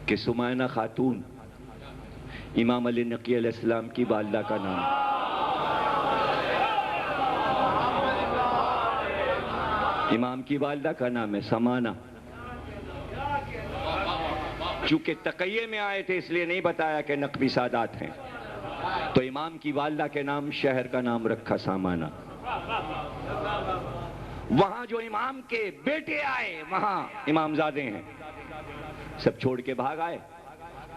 کہ سمائنہ خاتون امام علی نقی علیہ السلام کی والدہ کا نام، امام کی والدہ کا نام ہے سمانہ۔ چونکہ تقیے میں آئے تھے اس لیے نہیں بتایا کہ نقوی سادات ہیں، تو امام کی والدہ کے نام شہر کا نام رکھا سامانہ۔ وہاں جو امام کے بیٹے آئے وہاں امام زادے ہیں، سب چھوڑ کے بھاگ آئے۔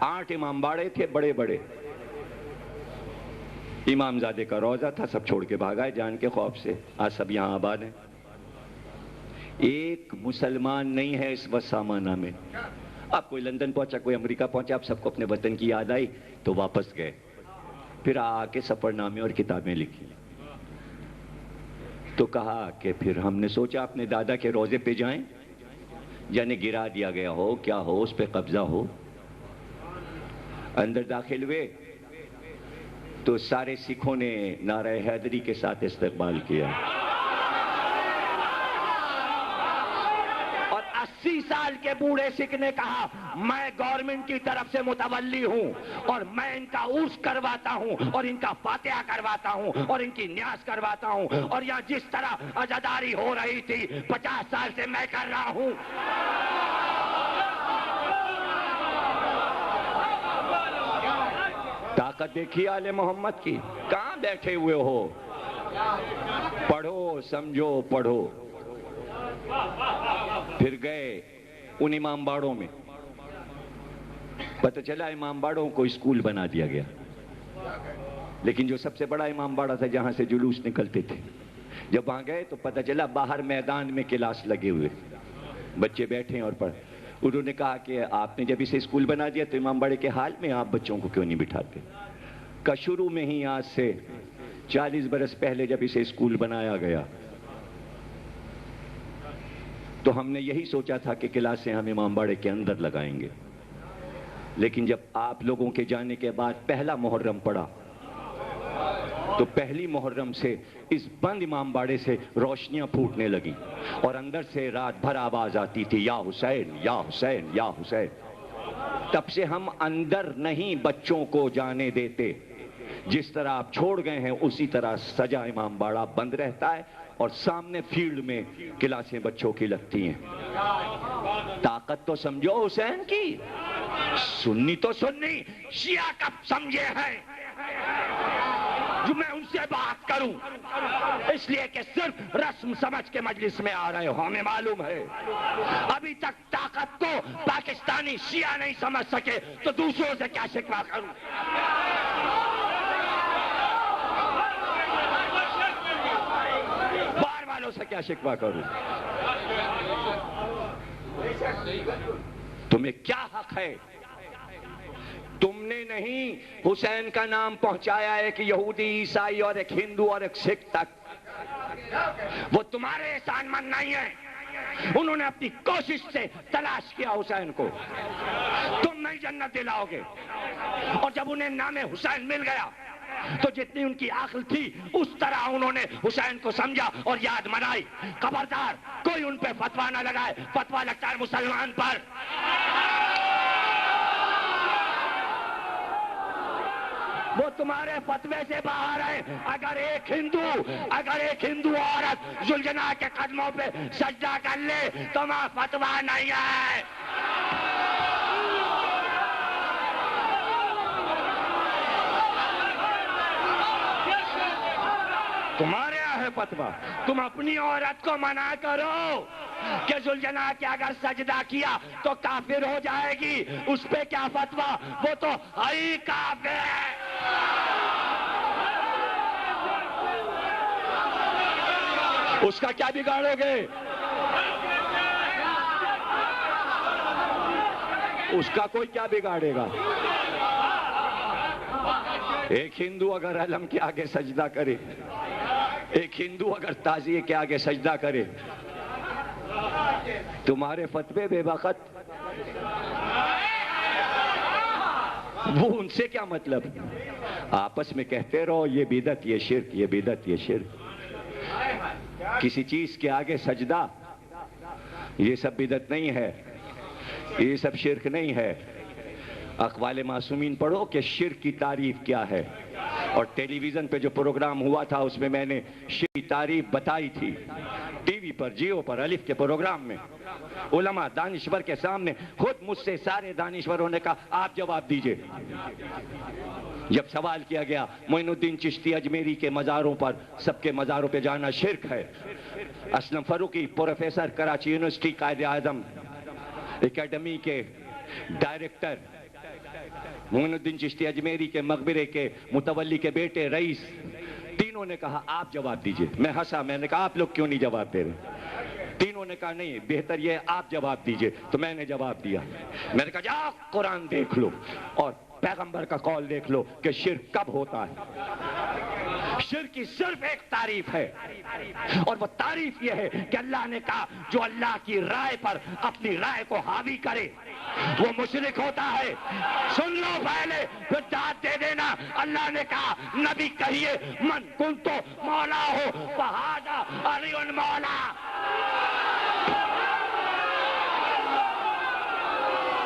8 امام باڑے تھے بڑے بڑے، امام زادے کا روضہ تھا، سب چھوڑ کے بھاگ آئے جان کے خوف سے، آج سب یہاں آباد ہیں۔ ایک مسلمان نہیں ہے اس وقت سامانہ میں۔ اب کوئی لندن پہنچا، کوئی امریکہ پہنچا، اب سب کو اپنے وطن کی یاد آئی تو واپس گئے، پھر آ کے سفر نامے اور کتابیں لکھی۔ تو کہا کہ پھر ہم نے سوچا اپنے دادا کے روضے پہ جائیں، یعنی گرا دیا گیا ہو، کیا ہو، اس پہ قبضہ ہو۔ اندر داخل ہوئے تو سارے سکھوں نے نعرہ حیدری کے ساتھ استقبال کیا، اور 80 سال کے بوڑھے سکھ نے کہا میں گورنمنٹ کی طرف سے متولی ہوں اور میں ان کا عرس کرواتا ہوں اور ان کا فاتحہ کرواتا ہوں اور ان کی نیاز کرواتا ہوں، اور یہاں جس طرح عزاداری ہو رہی تھی 50 سال سے میں کر رہا ہوں۔ طاقت دیکھیے آل محمد کی، کہاں بیٹھے ہوئے ہو، پڑھو سمجھو پڑھو۔ پھر گئے ان امام باڑوں میں، پتہ چلا امام باڑوں کو اسکول بنا دیا گیا، لیکن جو سب سے بڑا امام باڑا تھا جہاں سے جلوس نکلتے تھے، جب وہاں گئے تو پتہ چلا باہر میدان میں کلاس لگے ہوئے، بچے بیٹھے ہیں اور پڑھ۔ انہوں نے کہا کہ آپ نے جب اسے اسکول بنا دیا تو امام باڑے کے حال میں آپ بچوں کو کیوں نہیں بٹھاتے؟ کہ شروع میں ہی آج سے 40 برس پہلے جب اسے اسکول بنایا گیا تو ہم نے یہی سوچا تھا کہ کلاسیں ہم امام باڑے کے اندر لگائیں گے، لیکن جب آپ لوگوں کے جانے کے بعد پہلا محرم پڑا تو پہلی محرم سے اس بند امام باڑے سے روشنیاں پھوٹنے لگی اور اندر سے رات بھر آواز آتی تھی یا حسین یا حسین یا حسین۔ تب سے ہم اندر نہیں بچوں کو جانے دیتے، جس طرح آپ چھوڑ گئے ہیں اسی طرح سجا امام باڑہ بند رہتا ہے اور سامنے فیلڈ میں کلاسیں بچوں کی لگتی ہیں۔ طاقت تو سمجھو حسین کی، سنی تو سنی، شیعہ کب سمجھے ہیں جو میں ان سے بات کروں، اس لیے کہ صرف رسم سمجھ کے مجلس میں آ رہے ہو، ہمیں معلوم ہے ابھی تک طاقت کو پاکستانی شیعہ نہیں سمجھ سکے تو دوسروں سے کیا شکوہ کروں۔ باہر والوں سے کیا شکوہ کروں؟ تمہیں کیا حق ہے؟ تم نے نہیں حسین کا نام پہنچایا ایک یہودی، عیسائی اور ایک ہندو اور ایک سکھ تک، وہ تمہارے احسان مند نہیں ہے، انہوں نے اپنی کوشش سے تلاش کیا حسین کو، تم نہیں جنت دلاؤ گے۔ اور جب انہیں نام حسین مل گیا تو جتنی ان کی عقل تھی اس طرح انہوں نے حسین کو سمجھا اور یاد منائی۔ خبردار کوئی ان پہ فتویٰ نہ لگائے، فتویٰ لگتا ہے مسلمان پر۔ وہ تمہارے فتوے سے باہر ہے۔ اگر ایک ہندو عورت زلجنا کے قدموں پہ سجدہ کر لے تو وہاں فتویٰ نہیں ہے۔ تمہارے یہاں ہے فتویٰ، تم اپنی عورت کو منع کرو کہ زلجنا کے اگر سجدہ کیا تو کافر ہو جائے گی، اس پہ کیا فتویٰ، وہ تو ہی کافر ہے۔ اس کا کیا بگاڑو گے؟ اس کا کوئی کیا بگاڑے گا؟ ایک ہندو اگر علم کے آگے سجدہ کرے، ایک ہندو اگر تعزیے کے آگے سجدہ کرے، تمہارے فتوے بے وقت، وہ ان سے کیا مطلب؟ آپس میں کہتے رہو یہ بدعت یہ شرک، یہ بدعت یہ شرک۔ کسی چیز کے آگے سجدہ یہ سب بدعت نہیں ہے، یہ سب شرک نہیں ہے۔ اقوال معصومین پڑھو کہ شرک کی تعریف کیا ہے، اور ٹیلی ویژن پہ جو پروگرام ہوا تھا اس میں میں نے شرک کی تعریف بتائی تھی، ٹی وی پر، جیو پر، الف کے پروگرام میں علماء دانشور کے سامنے خود مجھ سے سارے دانشوروں نے کہا آپ جواب دیجئے۔ جب سوال کیا گیا معین الدین چشتی اجمیری کے مزاروں پر، سب کے مزاروں پہ جانا شرک ہے، Aslam Farooqui professor Karachi university Quaid Azam academy کے ڈائریکٹر، معین الدین چشتی اجمیری کے مقبرے کے متولی کے بیٹے رئیس، تینوں نے کہا آپ جواب دیجئے۔ میں ہنسا، میں نے کہا آپ لوگ کیوں نہیں جواب دے رہے؟ تینوں نے کہا نہیں بہتر یہ آپ جواب دیجئے، تو میں نے جواب دیا۔ میں نے کہا جاؤ قرآن دیکھ لو اور پیغمبر کا قول دیکھ لو کہ شرک کب ہوتا ہے۔ شرک کی صرف ایک تعریف ہے، اور وہ تعریف یہ ہے کہ اللہ نے کہا جو اللہ کی رائے پر اپنی رائے کو حاوی کرے وہ مشرک ہوتا ہے۔ سن لو پہلے پھر داد دے دینا۔ اللہ نے کہا نبی کہیے من کنتو مولا ہو فہذا علی مولا۔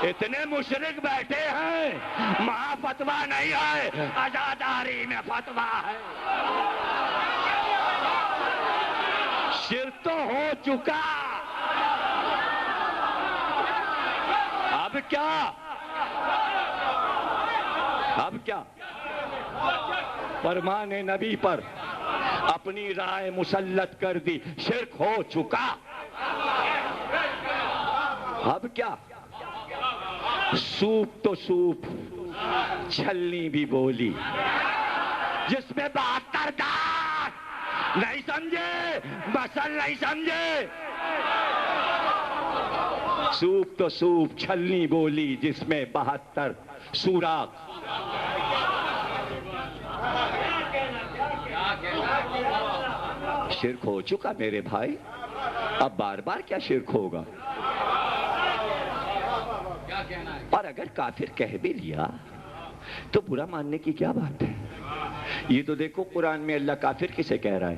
اتنے مشرک بیٹھے ہیں، وہاں فتویٰ نہیں ہے، عزاداری میں فتویٰ ہے۔ شرک تو ہو چکا، اب کیا؟ اب کیا؟ فرمان نبی پر اپنی رائے مسلط کر دی، شرک ہو چکا۔ اب کیا؟ سوپ تو سوپ، چھلنی بھی بولی، جس میں 72 دانت۔ نہیں سمجھے؟ مسل نہیں سمجھے؟ سوپ تو سوپ، چھلنی بولی، جس میں 72 سوراخ۔ شرک ہو چکا میرے بھائی، اب بار بار کیا شرک ہوگا؟ اور اگر کافر کہہ بھی لیا تو برا ماننے کی کیا بات ہے؟ یہ تو دیکھو قرآن میں اللہ کافر کسے کہہ رہا ہے؟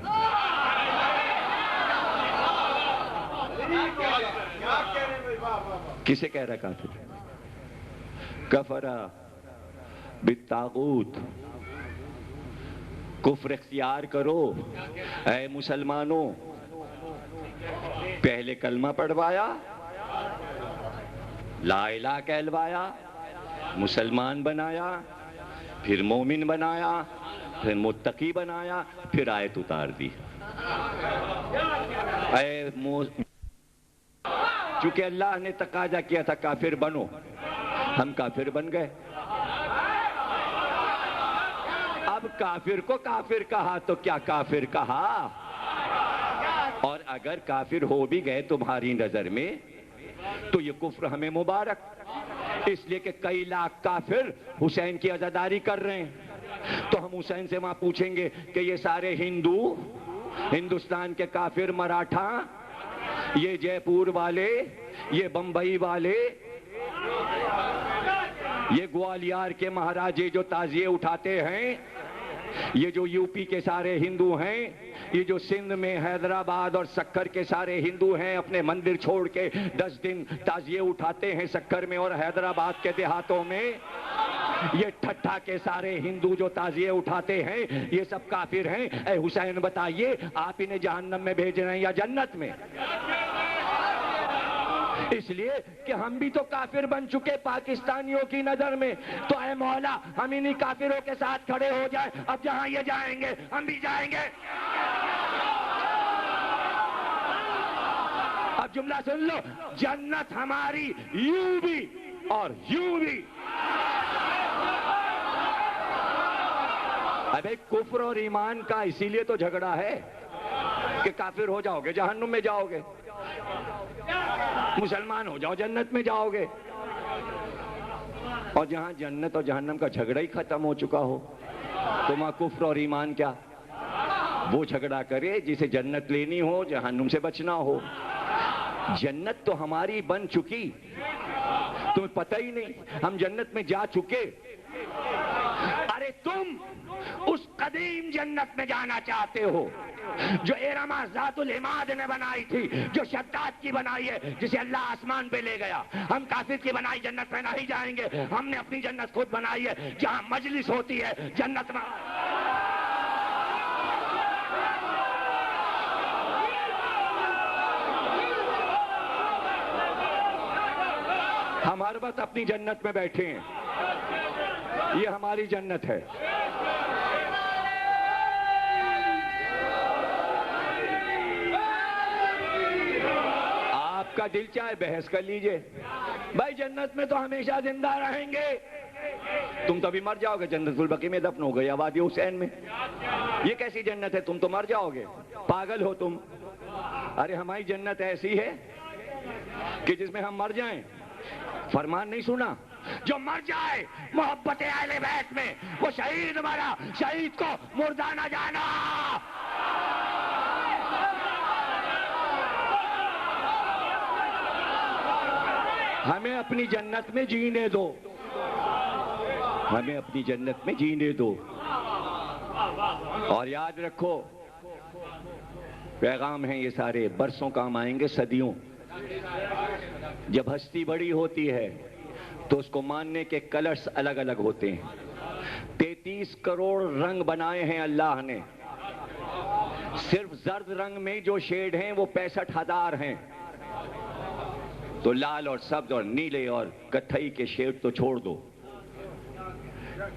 کسے کہہ رہا ہے کافر؟ کفر بالطاغوت، کفر اختیار کرو اے مسلمانوں۔ پہلے کلمہ پڑھوایا، لا الہ کہلوایا، مسلمان بنایا، پھر مومن بنایا، پھر متقی بنایا، پھر آیت اتار دی۔ چونکہ اللہ نے تقاضا کیا تھا کافر بنو، ہم کافر بن گئے۔ اب کافر کو کافر کہا تو کیا کافر کہا؟ اور اگر کافر ہو بھی گئے تمہاری نظر میں تو یہ کفر ہمیں مبارک، اس لیے کہ کئی لاکھ کافر حسین کی عزاداری کر رہے ہیں، تو ہم حسین سے وہاں پوچھیں گے کہ یہ سارے ہندو، ہندوستان کے کافر، مراٹھا، یہ جے پور والے، یہ بمبئی والے، یہ گوالیار کے مہاراجے جو تعزیے اٹھاتے ہیں، یہ جو یو پی کے سارے ہندو ہیں، یہ جو سندھ میں حیدرآباد اور سکر کے سارے ہندو ہیں، اپنے مندر چھوڑ کے 10 دن تعزیے اٹھاتے ہیں سکر میں اور حیدرآباد کے دیہاتوں میں، یہ ٹھٹھا کے سارے ہندو جو تعزیے اٹھاتے ہیں، یہ سب کافر ہیں۔ اے حسین بتائیے آپ انہیں جہنم میں بھیج رہے ہیں یا جنت میں؟ اس لیے کہ ہم بھی تو کافر بن چکے پاکستانیوں کی نظر میں، تو اے مولا ہم انہی کافروں کے ساتھ کھڑے ہو جائیں، اب جہاں یہ جائیں گے ہم بھی جائیں گے۔ اب جملہ سن لو، جنت ہماری یوں بھی اور یوں بھی۔ ابے کفر اور ایمان کا اسی لیے تو جھگڑا ہے کہ کافر ہو جاؤ گے جہنم میں جاؤ گے، مسلمان ہو جاؤ جنت میں جاؤ گے۔ اور جہاں جنت اور جہنم کا جھگڑا ہی ختم ہو چکا ہو تو وہاں کفر اور ایمان کیا؟ وہ جھگڑا کرے جسے جنت لینی ہو، جہنم سے بچنا ہو۔ جنت تو ہماری بن چکی، تمہیں پتہ ہی نہیں، ہم جنت میں جا چکے۔ ارے تم اس قدیم جنت میں جانا چاہتے ہو جو ارم ذات العماد نے بنائی تھی، جو شداد کی بنائی ہے، جسے اللہ آسمان پہ لے گیا. ہم کافر کی بنائی جنت میں نہیں جائیں گے. ہم نے اپنی جنت خود بنائی ہے، جہاں مجلس ہوتی ہے جنت میں. ہم ہر وقت اپنی جنت میں بیٹھے ہیں، یہ ہماری جنت ہے. آپ کا دل چاہے بحث کر لیجئے، بھائی جنت میں تو ہمیشہ زندہ رہیں گے. تم تو ابھی مر جاؤ گے، جنت البقیع میں دفن ہو گئے یا وادی حسین میں. یہ کیسی جنت ہے؟ تم تو مر جاؤ گے، پاگل ہو تم. ارے ہماری جنت ایسی ہے کہ جس میں ہم مر جائیں. فرمان نہیں سنا؟ جو مر جائے محبت اہل بیت میں وہ شہید مرا، شہید کو مردہ نہ جانا. ہمیں اپنی جنت میں جینے دو، ہمیں اپنی جنت میں جینے دو. اور یاد رکھو پیغام ہیں یہ سارے، برسوں کام آئیں گے، صدیوں. جب ہستی بڑی ہوتی ہے تو اس کو ماننے کے کلرز الگ الگ ہوتے ہیں. 33 کروڑ رنگ بنائے ہیں اللہ نے. صرف زرد رنگ میں جو شیڈ ہیں وہ 65,000 ہیں. تو لال اور سبز اور نیلے اور کتھئی کے شیڈ تو چھوڑ دو.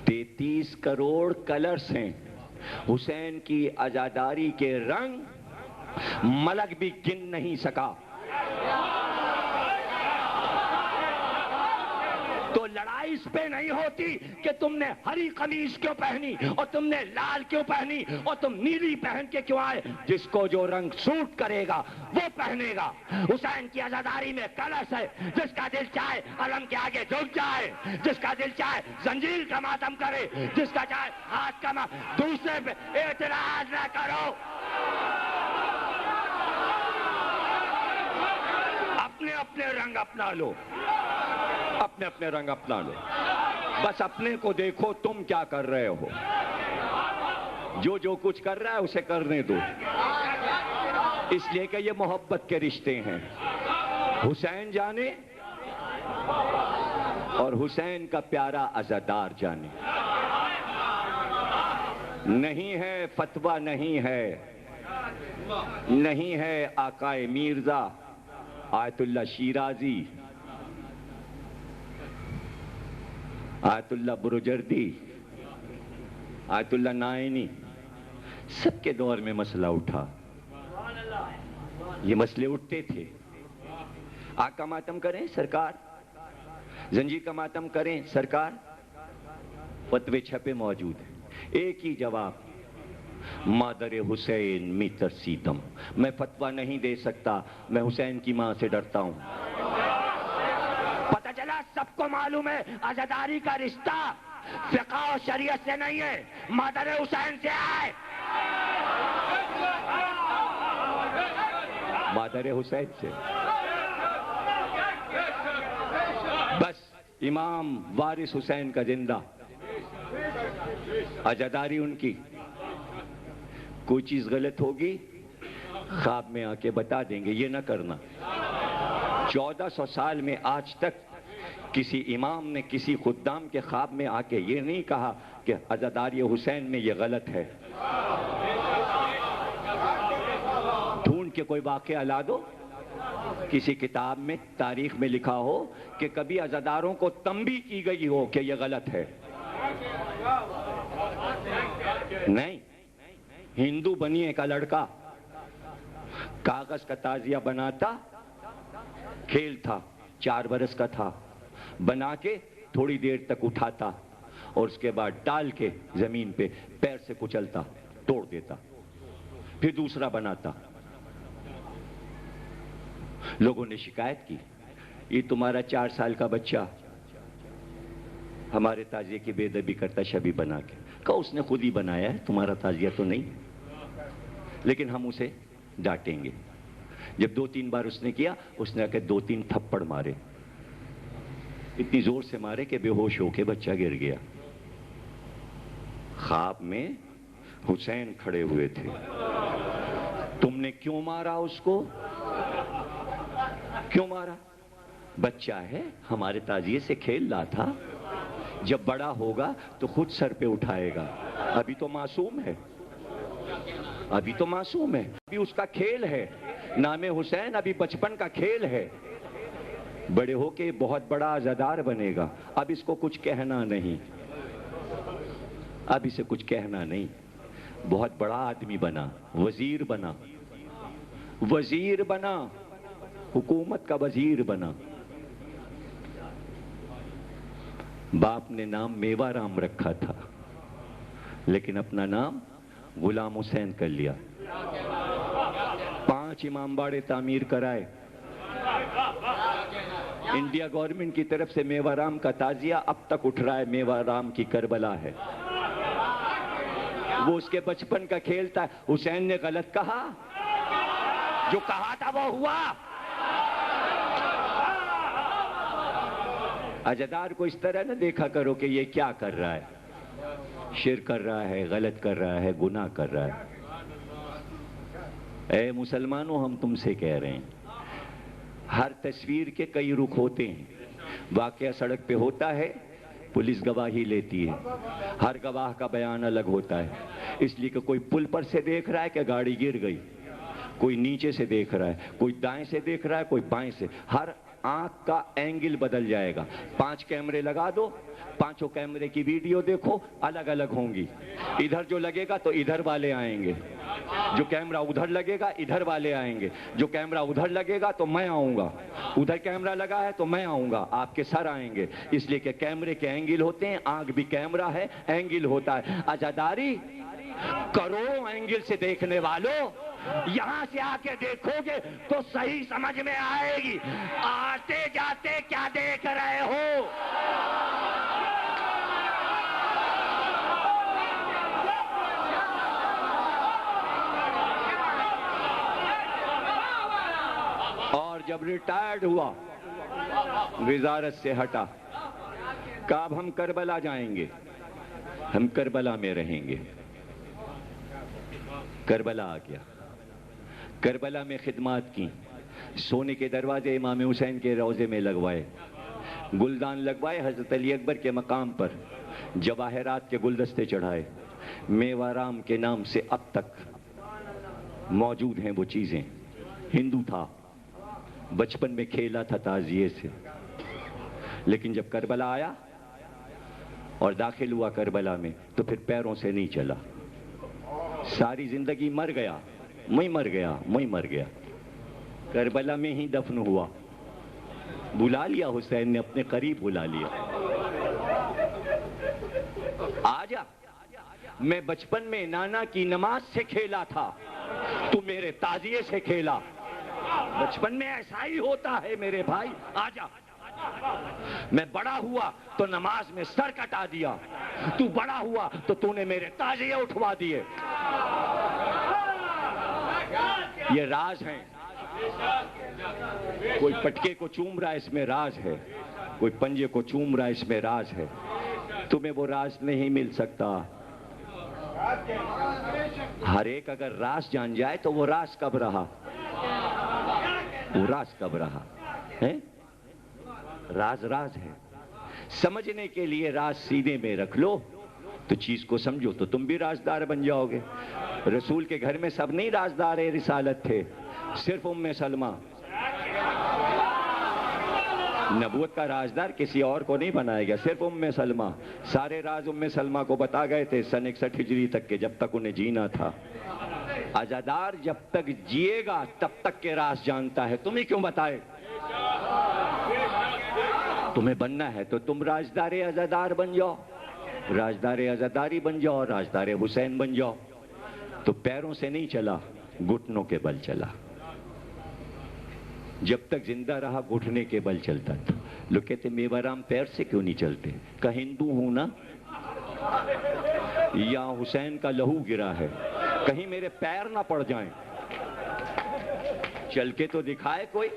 33 کروڑ کلرز ہیں. حسین کی عزاداری کے رنگ ملک بھی گن نہیں سکا. تو لڑائی اس پہ نہیں ہوتی کہ تم نے ہری قمیص کیوں پہنی اور تم نے لال کیوں پہنی اور تم نیلی پہن کے کیوں آئے. جس کو جو رنگ سوٹ کرے گا وہ پہنے گا. حسین کی عزاداری میں کلرز ہے. جس کا دل چاہے علم کے آگے جھک جائے، جس کا دل چاہے زنجیر کا ماتم کرے، جس کا چاہے ہاتھ کا دوسرے پہ اعتراض نہ کرو. اپنے اپنے رنگ اپنا لو، اپنے اپنے رنگ اپنا لو. بس اپنے کو دیکھو تم کیا کر رہے ہو. جو کچھ کر رہا ہے اسے کرنے دو، اس لیے کہ یہ محبت کے رشتے ہیں. حسین جانے اور حسین کا پیارا عزادار جانے. نہیں ہے فتویٰ، نہیں ہے آقائے میرزا، آیت اللہ شیرازی، آیت اللہ بروجردی، آیت اللہ نائنی، سب کے دور میں مسئلہ اٹھا. یہ مسئلے اٹھتے تھے. آگ کا ماتم کریں سرکار، زنجیر کا ماتم کریں سرکار. فتوے چھپے موجود ہیں. ایک ہی جواب، مادر حسین می ترسیدم. میں فتویٰ نہیں دے سکتا، میں حسین کی ماں سے ڈرتا ہوں. پتہ چلا سب کو معلوم ہے عزاداری کا رشتہ فقہ و شریعت سے نہیں ہے، مادر حسین سے ہے. مادر حسین سے. بس امام وارث حسین کا زندہ، عزاداری ان کی. کوئی چیز غلط ہوگی خواب میں آ کے بتا دیں گے، یہ نہ کرنا. 1400 سال میں آج تک کسی امام نے کسی خدام کے خواب میں آ کے یہ نہیں کہا کہ عزاداری حسین میں یہ غلط ہے. ڈھونڈ کے کوئی واقعہ لا دو، کسی کتاب میں تاریخ میں لکھا ہو کہ کبھی عزاداروں کو تنبیہ کی گئی ہو کہ یہ غلط ہے. نہیں. ہندو بنیے کا لڑکا کاغذ کا تعزیہ بناتا، کھیل تھا، 4 برس کا تھا، بنا کے تھوڑی دیر تک اٹھاتا اور اس کے بعد ڈال کے زمین پہ پیر سے کچلتا، توڑ دیتا، پھر دوسرا بناتا. لوگوں نے شکایت کی، یہ تمہارا 4 سال کا بچہ ہمارے تعزیے کی بے ادبی کرتا شبی بنا کے. کہا اس نے خود ہی بنایا ہے، تمہارا تعزیہ تو نہیں. لیکن ہم اسے ڈانٹیں گے. جب 2-3 بار اس نے کیا، اس نے آ کے 2-3 تھپڑ مارے، اتنی زور سے مارے کہ بے ہوش ہو کے بچہ گر گیا. خواب میں حسین کھڑے ہوئے تھے. تم نے کیوں مارا اس کو؟ کیوں مارا؟ بچہ ہے، ہمارے تعزیے سے کھیل رہا تھا، جب بڑا ہوگا تو خود سر پہ اٹھائے گا. ابھی تو معصوم ہے، ابھی تو معصوم ہے، ابھی اس کا کھیل ہے. نام حسین ابھی بچپن کا کھیل ہے. بڑے ہو کے بہت بڑا عزادار بنے گا. اب اس کو کچھ کہنا نہیں، اب اسے کچھ کہنا نہیں. بہت بڑا آدمی بنا، وزیر بنا، وزیر بنا، حکومت کا وزیر بنا. باپ نے نام میوہ رام رکھا تھا، لیکن اپنا نام غلام حسین کر لیا. 5 امام باڑے تعمیر کرائے. انڈیا گورنمنٹ کی طرف سے میوہ رام کا تعزیہ اب تک اٹھ رہا ہے. میوہ رام کی کربلا ہے، وہ اس کے بچپن کا کھیل تھا. حسین نے غلط کہا، جو کہا تھا وہ ہوا. عزادار کو اس طرح نہ دیکھا کرو کہ یہ کیا کر رہا ہے، شرک کر رہا ہے، غلط کر رہا ہے، گناہ کر رہا ہے. اے مسلمانوں، ہم تم سے کہہ رہے ہیں، ہر تصویر کے کئی رخ ہوتے ہیں. واقعہ سڑک پہ ہوتا ہے، پولیس گواہی لیتی ہے، ہر گواہ کا بیان الگ ہوتا ہے. اس لیے کہ کوئی پل پر سے دیکھ رہا ہے کہ گاڑی گر گئی، کوئی نیچے سے دیکھ رہا ہے، کوئی دائیں سے دیکھ رہا ہے، کوئی بائیں سے. ہر آنکھ کا اینگل بدل جائے گا. 5 کیمرے لگا دو، 5 کیمرے کی ویڈیو دیکھو، الگ الگ ہوں گی. ادھر جو لگے گا تو ادھر والے آئیں گے، جو کیمرہ ادھر لگے گا ادھر والے آئیں گے، جو کیمرہ ادھر لگے گا تو میں آؤں گا، ادھر کیمرہ لگا ہے تو میں آؤں گا، آپ کے سر آئیں گے. اس لیے کہ کیمرے کے اینگل ہوتے ہیں، آنکھ بھی کیمرہ ہے، اینگل ہوتا ہے. عزاداری کروڑوں اینگل سے دیکھنے والوں، یہاں سے آ کے دیکھو گے تو صحیح سمجھ میں آئے گی. آتے جاتے کیا دیکھ رہے ہو؟ اور جب ریٹائرڈ ہوا، وزارت سے ہٹا، کہا اب ہم کربلا جائیں گے، ہم کربلا میں رہیں گے. کربلا آ گیا، کربلا میں خدمات کی. سونے کے دروازے امام حسین کے روضے میں لگوائے، گلدان لگوائے حضرت علی اکبر کے مقام پر، جواہرات کے گلدستے چڑھائے. میوہ رام کے نام سے اب تک موجود ہیں وہ چیزیں. ہندو تھا، بچپن میں کھیلا تھا تعزیے سے، لیکن جب کربلا آیا اور داخل ہوا کربلا میں تو پھر پیروں سے نہیں چلا. ساری زندگی مر گیا، میں مر گیا، میں مر گیا. کربلا میں ہی دفن ہوا. بلا لیا حسین نے، اپنے قریب بلا لیا. آجا، میں بچپن میں نانا کی نماز سے کھیلا تھا، تو میرے تعزیے سے کھیلا. بچپن میں ایسا ہی ہوتا ہے میرے بھائی. آجا، میں بڑا ہوا تو نماز میں سر کٹا دیا، تو بڑا ہوا تو تو نے میرے تعزیے اٹھوا دیے. یہ راز ہیں. کوئی پٹکے کو چوم رہا ہے، اس میں راز ہے. کوئی پنجے کو چوم رہا ہے، اس میں راز ہے. تمہیں وہ راز نہیں مل سکتا. ہر ایک اگر راز جان جائے تو وہ راز کب رہا؟ وہ راز کب رہا ہے؟ راز راز ہے. سمجھنے کے لیے راز سینے میں رکھ لو تو چیز کو سمجھو تو تم بھی رازدار بن جاؤ گے. رسول کے گھر میں سب نہیں رازدار رسالت تھے، صرف ام سلمہ. نبوت کا رازدار کسی اور کو نہیں بنایا گیا، صرف ام سلمہ. سارے راز ام سلمہ کو بتا گئے تھے سن 61 ہجری تک کے، جب تک انہیں جینا تھا. عزادار جب تک جیے گا تب تک کے راز جانتا ہے، تمہیں کیوں بتائے؟ تمہیں بننا ہے تو تم رازدار عزادار بن جاؤ، رازدار عزاداری بن جاؤ، رازدار حسین بن جاؤ. تو پیروں سے نہیں چلا، گھٹنوں کے بل چلا. جب تک زندہ رہا گھٹنے کے بل چلتا تھا. لوگ کہتے میوہ رام پیر سے کیوں نہیں چلتے؟ کہ ہندو ہوں نا، یا حسین کا لہو گرا ہے، کہیں میرے پیر نہ پڑ جائیں. چل کے تو دکھائے کوئی.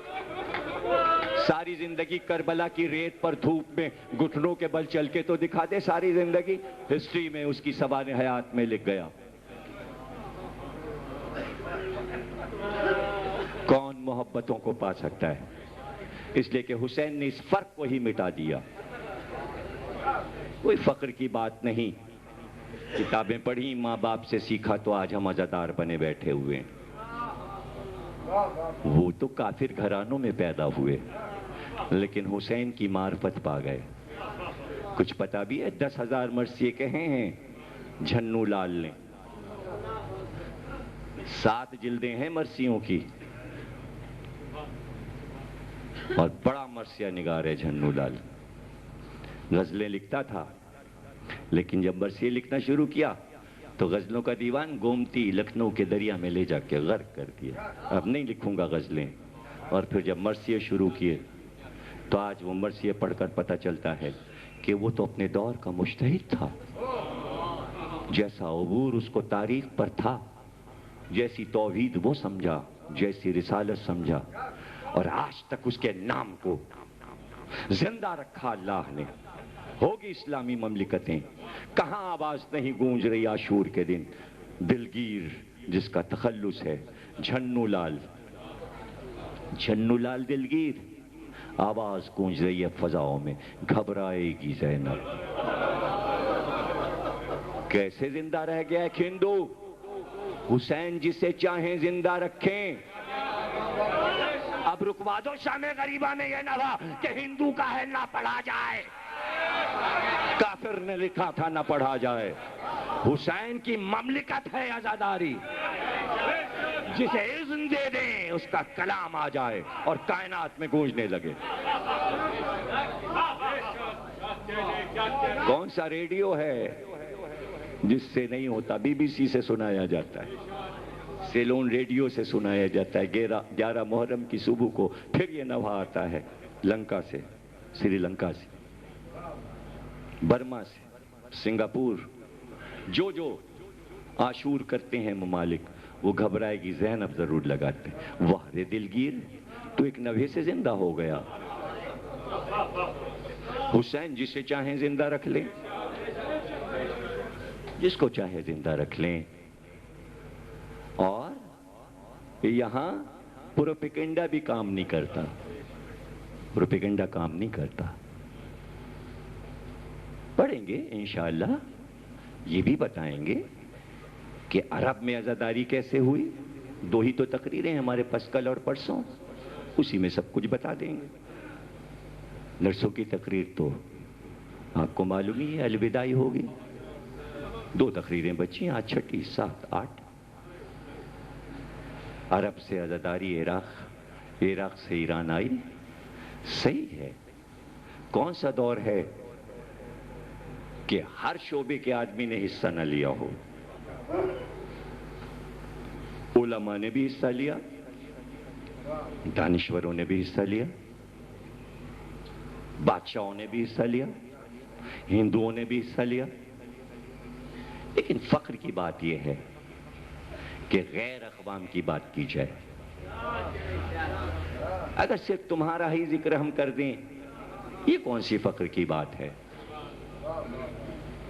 ساری زندگی کربلا کی ریت پر دھوپ میں گھٹنوں کے بل چل کے تو دکھا دے، ساری زندگی ہسٹری میں اس کی سوانح حیات میں لکھ گیا۔ کون محبتوں کو پا سکتا ہے؟ اس لیے کہ حسین نے اس فرق کو ہی مٹا دیا۔ کوئی فخر کی بات نہیں، کتابیں پڑھی، ماں باپ سے سیکھا تو آج ہم عزادار بنے بیٹھے ہوئے ہیں۔ وہ تو کافر گھرانوں میں پیدا ہوئے، لیکن حسین کی معرفت پا گئے۔ کچھ پتا بھی ہے 10,000 مرثیے کہے ہیں جھنو لال نے، 7 جلدیں ہیں مرثیوں کی، اور بڑا مرثیہ نگار ہے جھنو لال۔ غزلیں لکھتا تھا، لیکن جب مرثیے لکھنا شروع کیا تو غزلوں کا دیوان گومتی لکھنؤ کے دریا میں لے جا کے غرق کر دیا۔ اب نہیں لکھوں گا غزلیں۔ اور پھر جب مرثیے شروع کیے تو آج وہ مرثیے پڑھ کر پتہ چلتا ہے کہ وہ تو اپنے دور کا مجتہد تھا۔ جیسا عبور اس کو تاریخ پر تھا، جیسی توحید وہ سمجھا، جیسی رسالت سمجھا، اور آج تک اس کے نام کو زندہ رکھا اللہ نے۔ ہوگی اسلامی مملکتیں، کہاں آواز نہیں گونج رہی عاشور کے دن، دلگیر جس کا تخلص ہے جھنو لال، جھنو لال دلگیر، آواز گونج رہی ہے فضاؤں میں، گھبرائے گی زینب۔ کیسے زندہ رہ گیا ایک ہندو؟ حسین جسے چاہیں زندہ رکھیں۔ اب رکوا دو شام غریبہ میں یہ نوا کہ ہندو کا ہے نہ پڑھا جائے، کافر نے لکھا تھا نہ پڑھا جائے۔ حسین کی مملکت ہے عزاداری، جسے اذن دے دیں اس کا کلام آ جائے اور کائنات میں گونجنے لگے۔ کون سا ریڈیو ہے جس سے نہیں ہوتا؟ بی بی سی سے سنایا جاتا ہے، سیلون ریڈیو سے سنایا جاتا ہے۔ 11 محرم کی صبح کو پھر یہ نوا آتا ہے لنکا سے، سری لنکا سے، برما سے، سنگاپور، جو عاشور کرتے ہیں ممالک، وہ گھبرائے گی زینب ضرور لگاتے ہیں۔ واہ رے دلگیر، تو ایک نوے سے زندہ ہو گیا۔ حسین جسے چاہیں زندہ رکھ لیں، جس کو چاہے زندہ رکھ لیں۔ اور یہاں پروپیگنڈا بھی کام نہیں کرتا، پروپیگنڈا کام نہیں کرتا۔ پڑھیں گے انشاءاللہ، یہ بھی بتائیں گے کہ عرب میں عزاداری کیسے ہوئی۔ 2 ہی تو تقریریں ہیں ہمارے پاس، کل اور پرسوں، اسی میں سب کچھ بتا دیں گے۔ نرسوں کی تقریر تو آپ کو معلوم ہی ہے، الوداعی ہوگی۔ 2 تقریریں بچی، آج 6، 7، 8۔ عرب سے عزاداری عراق، عراق سے ایران آئی، صحیح ہے۔ کون سا دور ہے کہ ہر شعبے کے آدمی نے حصہ نہ لیا ہو؟ علماء نے بھی حصہ لیا، دانشوروں نے بھی حصہ لیا، بادشاہوں نے بھی حصہ لیا، ہندوؤں نے بھی حصہ لیا۔ لیکن فخر کی بات یہ ہے کہ غیر اقوام کی بات کی جائے۔ اگر صرف تمہارا ہی ذکر ہم کر دیں، یہ کون سی فخر کی بات ہے؟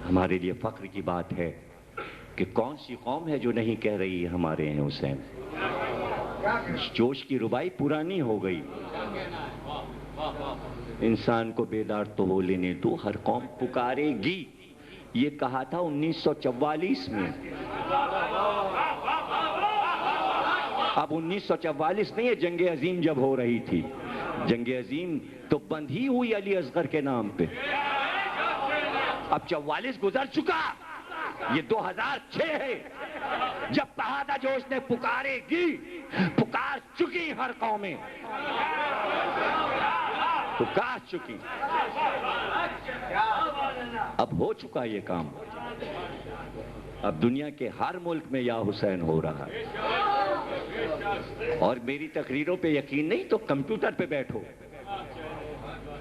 ہمارے لیے فخر کی بات ہے کہ کون سی قوم ہے جو نہیں کہہ رہی ہمارے ہیں حسین۔ جوش کی ربائی پرانی ہو گئی، انسان کو بیدار تو ہو لینے دو، ہر قوم پکارے گی، یہ کہا تھا 1944 میں۔ اب 1944 نہیں ہے، جنگ عظیم جب ہو رہی تھی، جنگ عظیم تو بند ہی ہوئی علی اصغر کے نام پہ۔ اب 44 گزر چکا، یہ 2006 ہے، جب بہادہ جوش نے پکارے گی، پکار چکی ہر قومیں، پکار چکی۔ اب ہو چکا یہ کام، اب دنیا کے ہر ملک میں یا حسین ہو رہا ہے۔ اور میری تقریروں پہ یقین نہیں تو کمپیوٹر پہ بیٹھو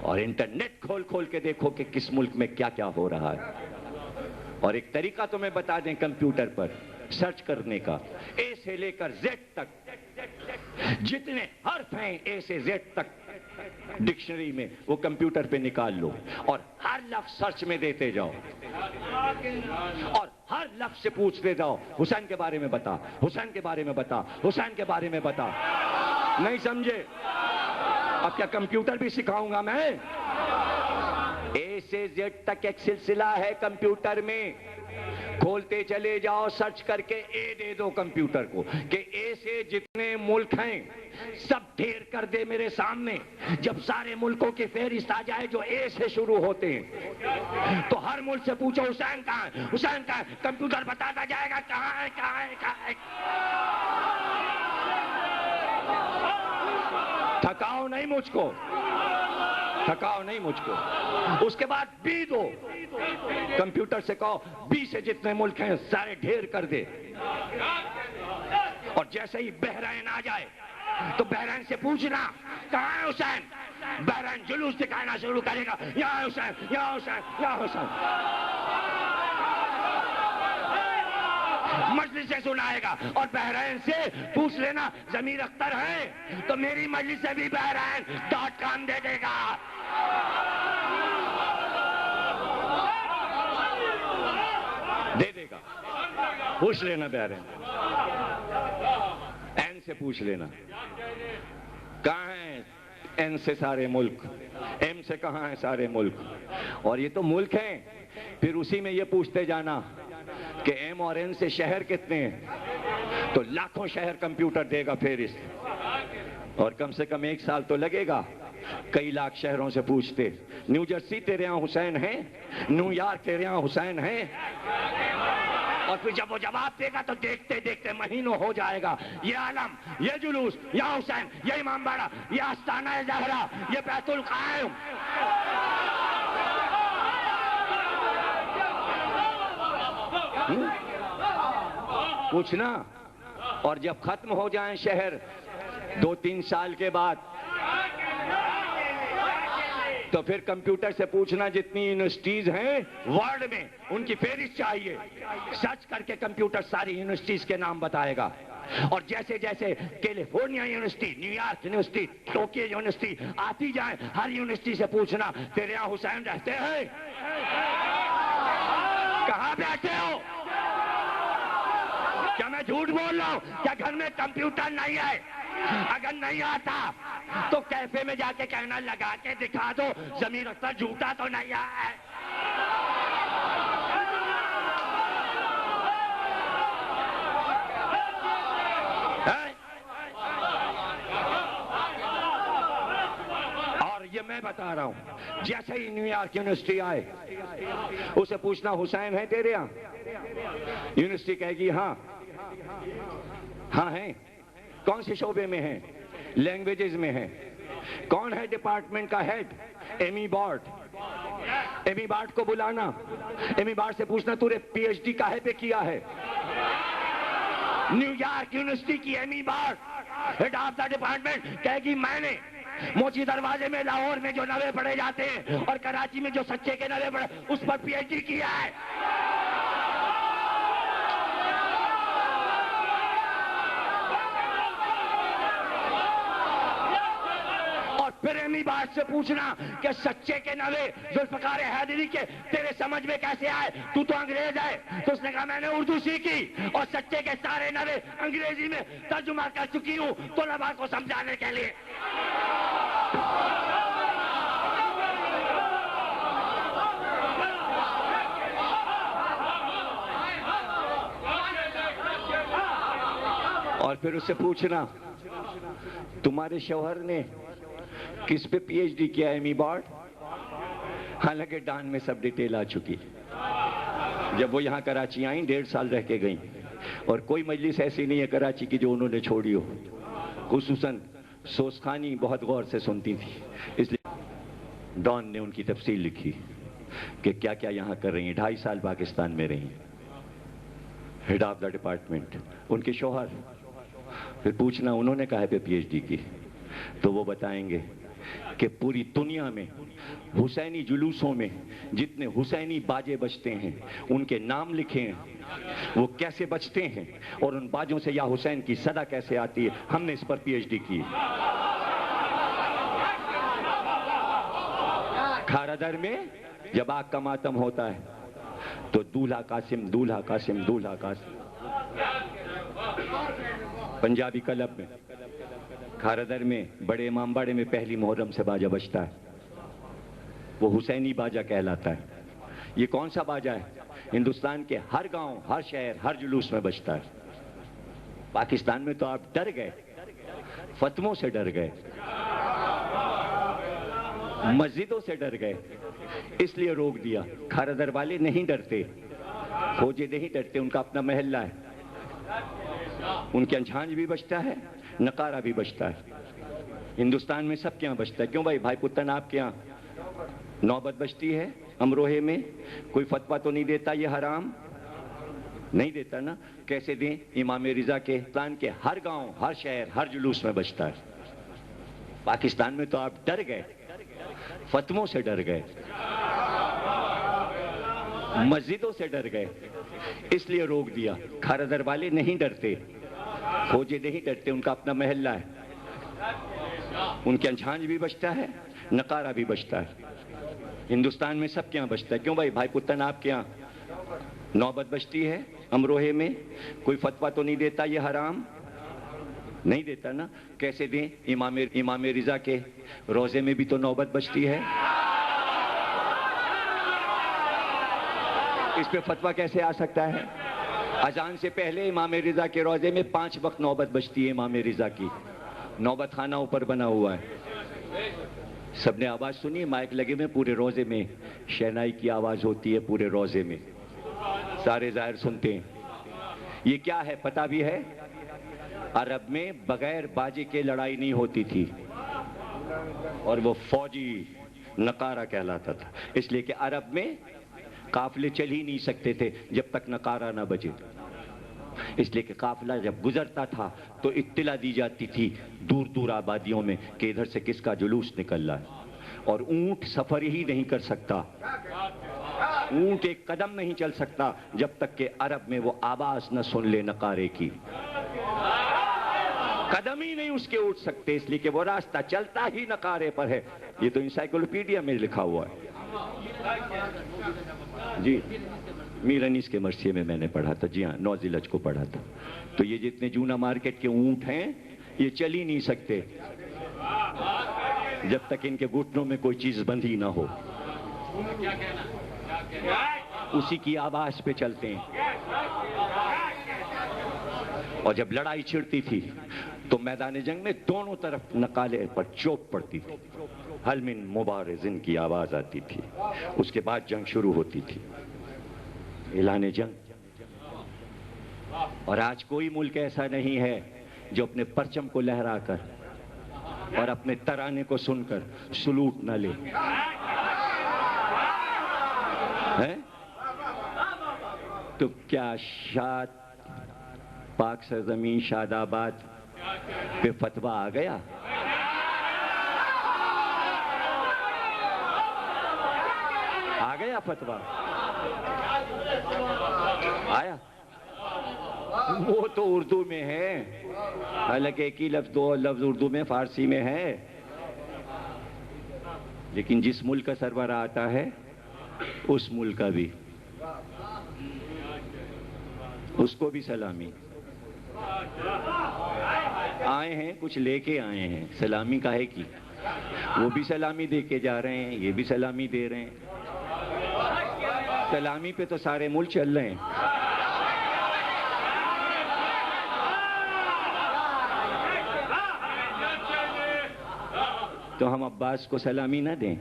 اور انٹرنیٹ کھول کھول کے دیکھو کہ کس ملک میں کیا کیا ہو رہا ہے۔ اور ایک طریقہ تمہیں بتا دیں کمپیوٹر پر سرچ کرنے کا، اے سے لے کر زیڈ تک، جتنے حرف ہیں اے سے زیڈ تک ڈکشنری میں وہ کمپیوٹر پہ نکال لو اور ہر لفظ سرچ میں دیتے جاؤ اور ہر لفظ سے پوچھتے جاؤ حسین کے بارے میں بتا، حسین کے بارے میں بتا، حسین کے بارے میں بتا. نہیں سمجھے؟ اب کیا کمپیوٹر بھی سکھاؤں گا میں؟ اے سے زیڈ تک ایک سلسلہ ہے کمپیوٹر میں. کھولتے چلے جاؤ، سرچ کر کے اے دے دو کمپیوٹر کو کہ اے سے جتنے ملک ہیں سب ڈھیر کر دے میرے سامنے. جب سارے ملکوں کی فہرست آ جائے جو اے سے شروع ہوتے ہیں تو ہر ملک سے پوچھو حسین کہاں ہے، حسین کہاں ہے. کمپیوٹر بتاتا جائے گا کہاں ہے کہاں ہے کہاں ہے. تھکاؤ نہیں مجھ کو، تھکاؤ نہیں مجھ کو. اس کے بعد بی دو، کمپیوٹر سے کہو بی سے جتنے ملک ہیں سارے ڈھیر کر دے. اور جیسے ہی بحرین آ جائے تو بحرین سے پوچھنا کہاں ہے حسین. بحرین جلوس دکھانا شروع کرے گا، یہاں حسین یہاں حسین یہاں حسین. مجلس سے سنائے گا. اور بحرین سے پوچھ لینا ضمیر اختر ہے تو میری مجلس سے بھی بحرین.com دے دے گا. دے دے گا. پوچھ لینا بحرین. این سے پوچھ لینا کہاں ہیں این سے سارے ملک، ایم سے کہاں ہیں سارے ملک. اور یہ تو ملک ہیں. پھر اسی میں یہ پوچھتے جانا کہ ایم اور این سے شہر کتنے ہیں تو لاکھوں شہر کمپیوٹر دے گا فہرست. اور کم سے کم 1 سال تو لگے گا کئی لاکھ شہروں سے پوچھتے. نیو جرسی تیرے یہاں حسین ہے، نیو یارک تیرے یہاں حسین ہے. اور پھر جب وہ جواب دے گا تو دیکھتے دیکھتے مہینوں ہو جائے گا. یہ عالم، یہ جلوس، یہ حسین، یہ امام باڑہ، یہ آستانہ زہرا، یہ بیت القائم. پوچھنا. اور جب ختم ہو جائیں شہر 2-3 سال کے بعد تو پھر کمپیوٹر سے پوچھنا جتنی یونیورسٹیز ہیں ورلڈ میں ان کی فہرست چاہیے. سرچ کر کے کمپیوٹر ساری یونیورسٹیز کے نام بتائے گا. اور جیسے جیسے California university, new York university, Tokyo university آتی جائیں ہر یونیورسٹی سے پوچھنا تیرے یہاں حسین رہتے ہیں؟ کہاں بیٹھے ہو؟ کیا میں جھوٹ بول رہا ہوں؟ کیا گھر میں کمپیوٹر نہیں ہے؟ اگر نہیں آتا تو کیفے میں جا کے کہنا لگا کے دکھا دو ضمیر اختر جھوٹا تو نہیں ہے. اور یہ میں بتا رہا ہوں جیسے ہی نیو یارک یونیورسٹی آئے اسے پوچھنا حسین ہے تیرے یہاں؟ یونیورسٹی کہے گی ہاں ہاں ہیں. کون سے شعبے میں ہیں؟ لینگویجز میں ہیں. کون ہے ڈپارٹمنٹ کا ہیڈ؟ ایمی بارٹ. ایمی بارٹ کو بلانا. ایمی بارٹ سے پوچھنا تو نے پی ایچ ڈی کاہے پہ کیا ہے؟ نیو یارک یونیورسٹی کی Amy Bart head of the department کہے گی میں نے موچی دروازے میں لاہور میں جو نوے پڑھے جاتے ہیں اور کراچی میں جو سچے کے نوے پڑھے اس پر پی ایچ ڈی کیا ہے. پھر ایمی بات سے پوچھنا کہ سچے کے نوے ذوالفقار حیدری کے تیرے سمجھ میں کیسے آئے؟ تو انگریز ہے. تو اس نے کہا میں نے اردو سیکھی اور سچے کے سارے نوے انگریزی میں ترجمہ کر چکی ہوں طلباء کو سمجھانے کے لیے. اور پھر اس سے پوچھنا تمہارے شوہر نے کس پہ پی ایچ ڈی کیا ہے ایمی بارٹ؟ حالانکہ ڈان میں سب ڈیٹیل آ چکی. جب وہ یہاں کراچی آئیں 1.5 سال رہ کے گئیں اور کوئی مجلس ایسی نہیں ہے کراچی کی جو انہوں نے چھوڑی ہو. خصوصاً سوسخانی بہت غور سے سنتی تھی اس لیے ڈان نے ان کی تفصیل لکھی کہ کیا کیا یہاں کر رہی ہیں. 2.5 سال پاکستان میں رہی ہیڈ آف دا ڈپارٹمنٹ. ان کے شوہر. پھر پوچھنا انہوں نے کہا پہ پی ایچ ڈی کی تو وہ بتائیں گے کہ پوری دنیا میں حسینی جلوسوں میں جتنے حسینی باجے بجتے ہیں ان کے نام لکھے ہیں وہ کیسے بجتے ہیں اور ان باجوں سے یا حسین کی صدا کیسے آتی ہے. ہم نے اس پر پی ایچ ڈی کی. کھارا در میں جب آگ کا ماتم ہوتا ہے تو دولہا قاسم دولہا قاسم دولہا قاسم پنجابی کلب میں کھارا در میں بڑے امام باڑے میں پہلی محرم سے باجا بجتا ہے، وہ حسینی باجا کہلاتا ہے۔ یہ کون سا باجا ہے؟ ہندوستان کے ہر گاؤں، ہر شہر، ہر جلوس میں بجتا ہے۔ پاکستان میں تو آپ ڈر گئے، فتووں سے ڈر گئے، مسجدوں سے ڈر گئے، اس لیے روک دیا۔ کھارا در والے نہیں ڈرتے، کھوجے نہیں ڈرتے، ان کا اپنا محلہ ہے، ان کے جھانج بھی بجتا ہے، نقارہ بھی بجتا ہے۔ ہندوستان میں سب کے یہاں بجتا ہے۔ کیوں بھائی؟ بھائی پتن آپ کے یہاں نوبت بجتی ہے امروہے میں؟ کوئی فتویٰ تو نہیں دیتا یہ حرام؟ نہیں دیتا نا؟ کیسے دیں؟ امام رضا کے پلان کے ہر گاؤں، ہر شہر، ہر جلوس میں بجتا ہے۔ پاکستان میں تو آپ ڈر گئے، فتووں سے ڈر گئے، مسجدوں سے ڈر گئے، اس لیے روک دیا۔ کھارا در والے نہیں ڈرتے، کھوجے نہیں ڈرتے، ان کا اپنا محلہ ہے، ان کے جھانج بھی بجتا ہے، نقارہ بھی بجتا ہے۔ ہندوستان میں سب کے یہاں بجتا ہے۔ کیوں بھائی؟ بھائی پتن آپ کے یہاں نوبت بجتی ہے امروہے میں؟ کوئی فتویٰ تو نہیں دیتا یہ حرام؟ نہیں دیتا نا؟ کیسے دیں؟ امام رضا کے روزے میں بھی تو نوبت بجتی ہے، اس پہ فتویٰ کیسے آ سکتا ہے؟ اذان سے پہلے امام رضا کے روزے میں 5 وقت نوبت بجتی ہے امام رضا کی، نوبت خانہ اوپر بنا ہوا ہے۔ سب نے آواز سنی؟ مائک لگے میں پورے روزے میں شہنائی کی آواز ہوتی ہے، پورے روزے میں سارے ظاہر سنتے ہیں۔ یہ کیا ہے پتہ بھی ہے؟ عرب میں بغیر باجے کے لڑائی نہیں ہوتی تھی، اور وہ فوجی نقارہ کہلاتا تھا، اس لیے کہ عرب میں قافلے چل ہی نہیں سکتے تھے جب تک نقارہ نہ بجے، اس لیے کہ قافلہ جب گزرتا تھا تو اطلاع دی جاتی تھی دور دور آبادیوں میں کہ ادھر سے کس کا جلوس نکل رہا ہے۔ اور اونٹ سفر ہی نہیں کر سکتا، اونٹ ایک قدم نہیں چل سکتا جب تک کہ عرب میں وہ آواز نہ سن لے نقارے کی، قدم ہی نہیں اس کے اٹھ سکتے، اس لیے کہ وہ راستہ چلتا ہی نقارے پر ہے۔ یہ تو انسائیکلوپیڈیا میں لکھا ہوا ہے۔ جی میر انیس کے مرثیے میں میں نے پڑھا تھا، جی ہاں 9 ذی الحج کو پڑھا تھا۔ تو یہ جتنے جونا مارکیٹ کے اونٹ ہیں یہ چل ہی نہیں سکتے جب تک ان کے گھٹنوں میں کوئی چیز بندھی نہ ہو، اسی کی آواز پہ چلتے ہیں۔ اور جب لڑائی چھڑتی تھی تو میدان جنگ میں دونوں طرف نقالے پر چوب پڑتی تھی، حل من مبارزن کی آواز آتی تھی، اس کے بعد جنگ شروع ہوتی تھی، اعلان جنگ۔ اور آج کوئی ملک ایسا نہیں ہے جو اپنے پرچم کو لہرا کر اور اپنے ترانے کو سن کر سلوٹ نہ لے۔ تو کیا شاد پاک سرزمین شاد آباد پہ فتویٰ آ گیا؟ آ گیا فتویٰ؟ آیا؟ وہ تو اردو میں ہے، حالانکہ ایک ہی لفظ، 2 لفظ اردو میں فارسی میں ہے، لیکن جس ملک کا سربراہ آتا ہے اس ملک کا بھی، اس کو بھی سلامی۔ آئے ہیں کچھ لے کے آئے ہیں، سلامی کاہے کی؟ وہ بھی سلامی دے کے جا رہے ہیں، یہ بھی سلامی دے رہے ہیں، سلامی پہ تو سارے ملک چل رہے ہیں۔ تو ہم عباس کو سلامی نہ دیں؟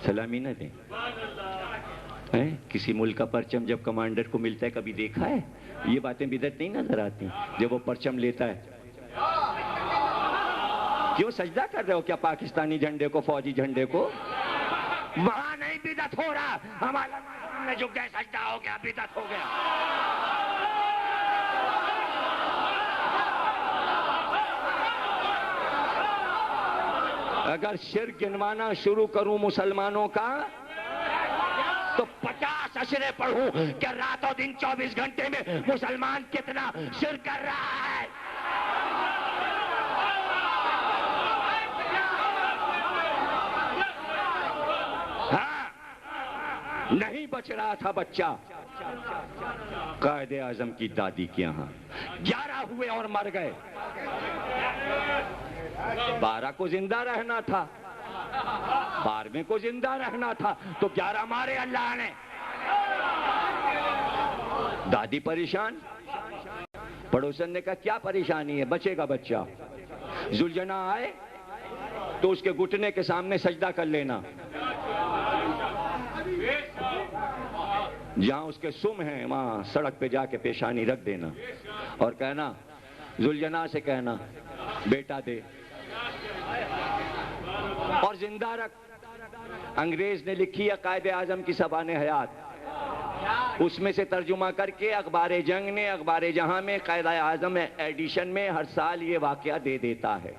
سلامی نہ دیں؟ کسی ملک کا پرچم جب کمانڈر کو ملتا ہے کبھی دیکھا ہے؟ یہ باتیں بدعت نہیں نظر آتی جب وہ پرچم لیتا ہے؟ کیوں سجدہ کر رہے ہو کیا پاکستانی جھنڈے کو، فوجی جھنڈے کو؟ وہاں نہیں بدعت ہو رہا، ہمارا سامنے جھک گئے، سجدہ ہو گیا، بدعت ہو گیا۔ اگر شرک گنوانا شروع کروں مسلمانوں کا تو 50 اشرے پڑھوں کہ رات و دن 24 گھنٹے میں مسلمان کتنا شرک کر رہا ہے۔ نہیں بچ رہا تھا بچہ قائد اعظم کی دادی کے یہاں 11 ہوئے اور مر گئے 12 کو زندہ رہنا تھا 12ویں کو زندہ رہنا تھا تو 11 مارے اللہ نے دادی پریشان پڑوسن نے کہا کیا پریشانی ہے بچے گا بچہ ذوالجناح آئے تو اس کے گھٹنے کے سامنے سجدہ کر لینا جہاں اس کے سم ہیں وہاں سڑک پہ جا کے پیشانی رکھ دینا اور کہنا ذوالجناح سے کہنا بیٹا دے اور زندہ رکھ انگریز نے لکھی ہے قائد اعظم کی سبان حیات اس میں سے ترجمہ کر کے اخبار جنگ نے اخبار جہاں میں قائد اعظم ایڈیشن میں ہر سال یہ واقعہ دے دیتا ہے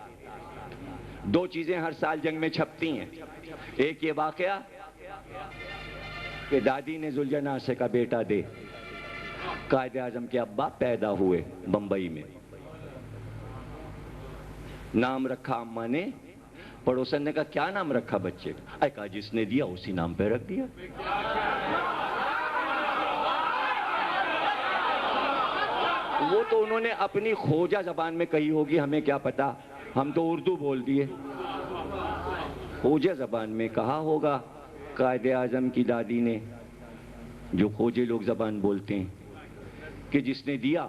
2 چیزیں ہر سال جنگ میں چھپتی ہیں ایک یہ واقعہ کہ دادی نے ذوالجناح سے کہا بیٹا دے قائد اعظم کے ابا پیدا ہوئے بمبئی میں نام رکھا اماں نے پڑوسن نے کہا کیا نام رکھا بچے کا کہا جس نے دیا اسی نام پہ رکھ دیا وہ تو انہوں نے اپنی کھوجا زبان میں کہی ہوگی ہمیں کیا پتا ہم تو اردو بول دیے کھوجا زبان میں کہا ہوگا قائد اعظم کی دادی نے جو کھوجے لوگ زبان بولتے ہیں کہ جس نے دیا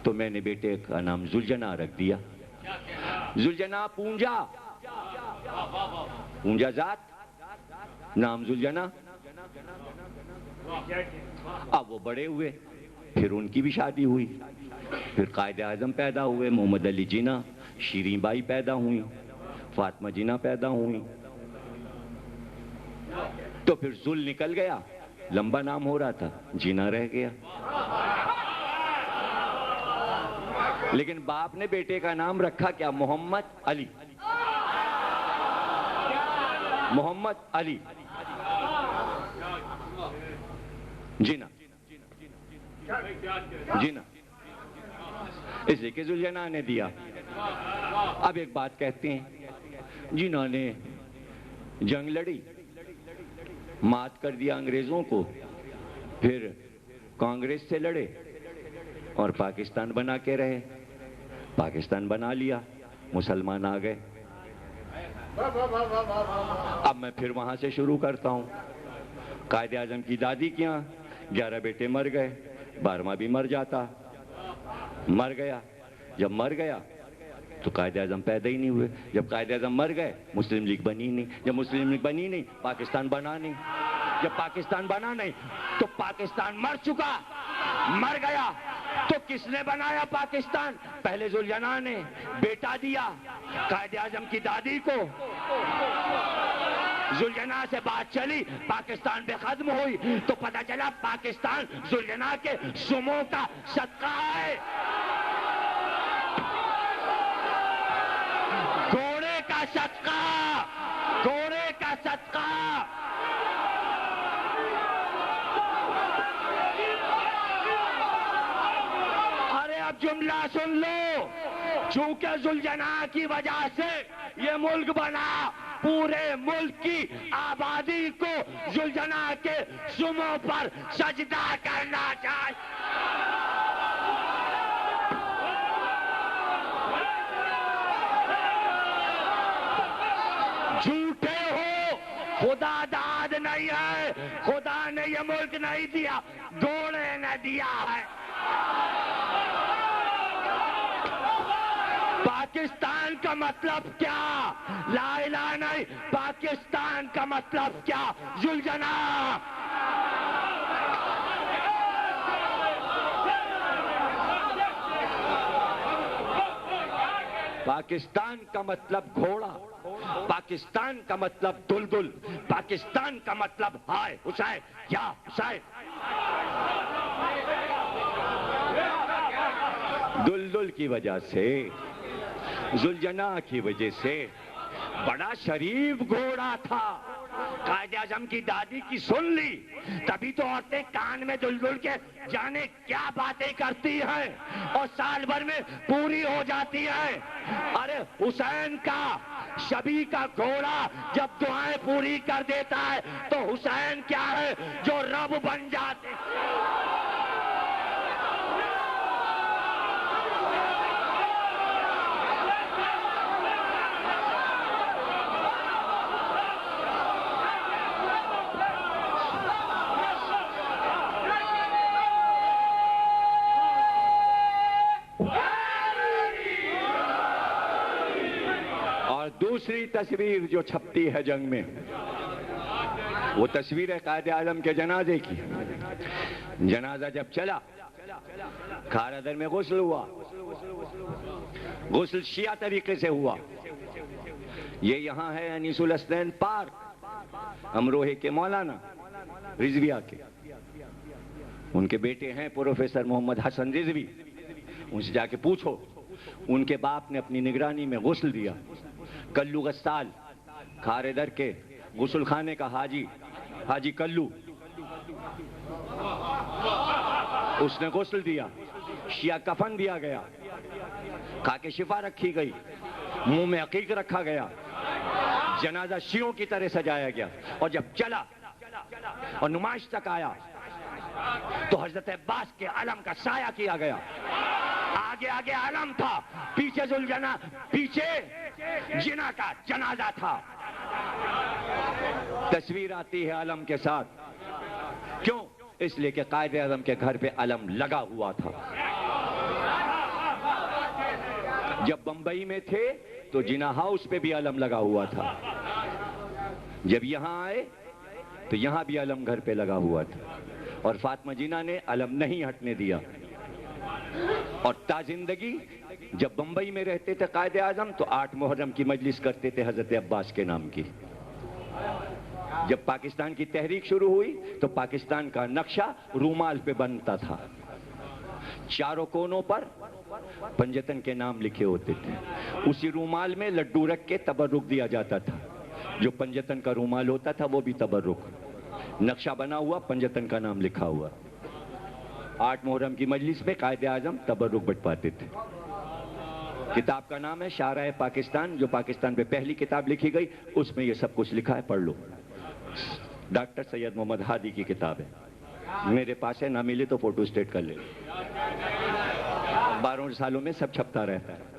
تو میں نے بیٹے کا نام ذوالجناح رکھ دیا ذوالجناح پونجا ذات نام ذوالجناح اب وہ بڑے ہوئے پھر ان کی بھی شادی ہوئی پھر قائد اعظم پیدا ہوئے محمد علی جناح شیریں بائی پیدا ہوئی فاطمہ جناح پیدا ہوئی تو پھر ذل نکل گیا لمبا نام ہو رہا تھا جناح رہ گیا لیکن باپ نے بیٹے کا نام رکھا کیا محمد علی محمد علی جناح اس لیے کہ ذوالجناح نے دیا اب ایک بات کہتے ہیں جنہوں نے جنگ لڑی مات کر دیا انگریزوں کو پھر کانگریس سے لڑے اور پاکستان بنا کے رہے پاکستان بنا لیا مسلمان آ گئے اب میں پھر وہاں سے شروع کرتا ہوں قائد اعظم کی دادی کے یہاں 11 بیٹے مر گئے 12واں بھی مر جاتا مر گیا جب مر گیا تو قائد اعظم پیدا ہی نہیں ہوئے جب قائد اعظم مر گئے مسلم لیگ بنی نہیں جب مسلم لیگ بنی نہیں پاکستان بنا نہیں جب پاکستان بنا نہیں تو پاکستان مر چکا مر گیا تو کس نے بنایا پاکستان پہلے ذوالجناح نے بیٹا دیا قائد اعظم کی دادی کو ذوالجناح سے بات چلی پاکستان پہ ختم ہوئی تو پتہ چلا پاکستان ذوالجناح کے سموں کا صدقہ ہے گھوڑے کا صدقہ گھوڑے کا صدقہ ارے اب جملہ سن لو چونکہ ذوالجناح کی وجہ سے یہ ملک بنا پورے ملک کی آبادی کو ذوالجناح کے سموں پر سجدہ کرنا چاہیے جھوٹے ہو خدا داد نہیں ہے خدا نے یہ ملک نہیں دیا گھوڑے نے دیا ہے پاکستان کا مطلب کیا لا الہ نہیں پاکستان کا مطلب کیا ذوالجناح پاکستان کا مطلب گھوڑا پاکستان کا مطلب دلدل پاکستان کا مطلب ہائے حسین یا حسین دلدل کی وجہ سے ذوالجناح کی وجہ سے بڑا شریف گھوڑا تھا قائد اعظم کی دادی کی سن لی، تبھی تو عورتیں کان میں دل کے جانے کیا باتیں کرتی ہیں اور سال بھر میں پوری ہو جاتی ہیں۔ ارے حسین کا شبی کا گھوڑا جب دعائیں پوری کر دیتا ہے تو حسین کیا ہے جو رب بن جاتے۔ دوسری تصویر جو چھپتی ہے جنگ میں، وہ تصویر ہے قائد اعظم کے جنازے کی۔ جنازہ جب چلا، کھارادر میں غسل ہوا، غسل شیعہ طریقے سے ہوا۔ یہ یہاں ہے انیس الحسنین پارک، امروہے کے مولانا رضویہ کے، ان کے بیٹے ہیں پروفیسر محمد حسن رضوی، ان سے جا کے پوچھو۔ ان کے باپ نے اپنی نگرانی میں غسل دیا۔ کلو غسال، کھارادر کے غسل خانے کا حاجی کلو، اس نے غسل دیا، شیعہ کفن دیا گیا، خاک شفا رکھی گئی، منہ میں عقیق رکھا گیا، جنازہ شیعوں کی طرح سجایا گیا۔ اور جب چلا اور نمائش تک آیا تو حضرت عباس کے علم کا سایہ کیا گیا۔ آگے آگے علم تھا، پیچھے ذوالجناح، پیچھے جنا کا جنازہ تھا۔ تصویر آتی ہے علم کے ساتھ، کیوں؟ اس لیے کہ قائد اعظم کے گھر پہ علم لگا ہوا تھا۔ جب بمبئی میں تھے تو جنا ہاؤس پہ بھی علم لگا ہوا تھا، جب یہاں آئے تو یہاں بھی علم گھر پہ لگا ہوا تھا، اور فاطمہ جناح نے علم نہیں ہٹنے دیا۔ اور تا زندگی جب بمبئی میں رہتے تھے قائد اعظم تو 8 محرم کی مجلس کرتے تھے حضرت عباس کے نام کی۔ جب پاکستان کی تحریک شروع ہوئی تو پاکستان کا نقشہ رومال پہ بنتا تھا، چاروں کونوں پر پنجتن کے نام لکھے ہوتے تھے، اسی رومال میں لڈو رکھ کے تبرک دیا جاتا تھا۔ جو پنجتن کا رومال ہوتا تھا وہ بھی تبرک، نقشہ بنا ہوا، پنجتن کا نام لکھا ہوا۔ 8 محرم کی مجلس میں قائد اعظم تبرک بٹواتے تھے۔ کتاب کا نام ہے شارع پاکستان، جو پاکستان پہ پہلی کتاب لکھی گئی، اس میں یہ سب کچھ لکھا ہے، پڑھ لو۔ ڈاکٹر سید محمد ہادی کی کتاب ہے، میرے پاس ہے، نہ ملے تو فوٹو اسٹیٹ کر لے۔ 12 سالوں میں سب چھپتا رہتا ہے۔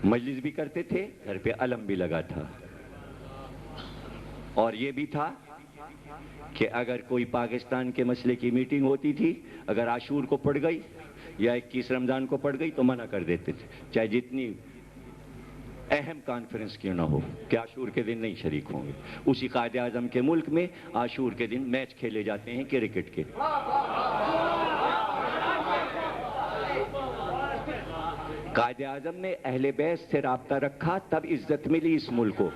مجلس بھی کرتے تھے، گھر پہ علم بھی لگا تھا، اور یہ بھی تھا کہ اگر کوئی پاکستان کے مسئلے کی میٹنگ ہوتی تھی، اگر عاشور کو پڑ گئی یا 21 رمضان کو پڑ گئی تو منع کر دیتے تھے، چاہے جتنی اہم کانفرنس کیوں نہ ہو، کہ عاشور کے دن نہیں شریک ہوں گے۔ اسی قائد اعظم کے ملک میں عاشور کے دن میچ کھیلے جاتے ہیں کرکٹ کے۔ قائد اعظم نے اہل بیت سے رابطہ رکھا، تب عزت ملی اس ملک کو۔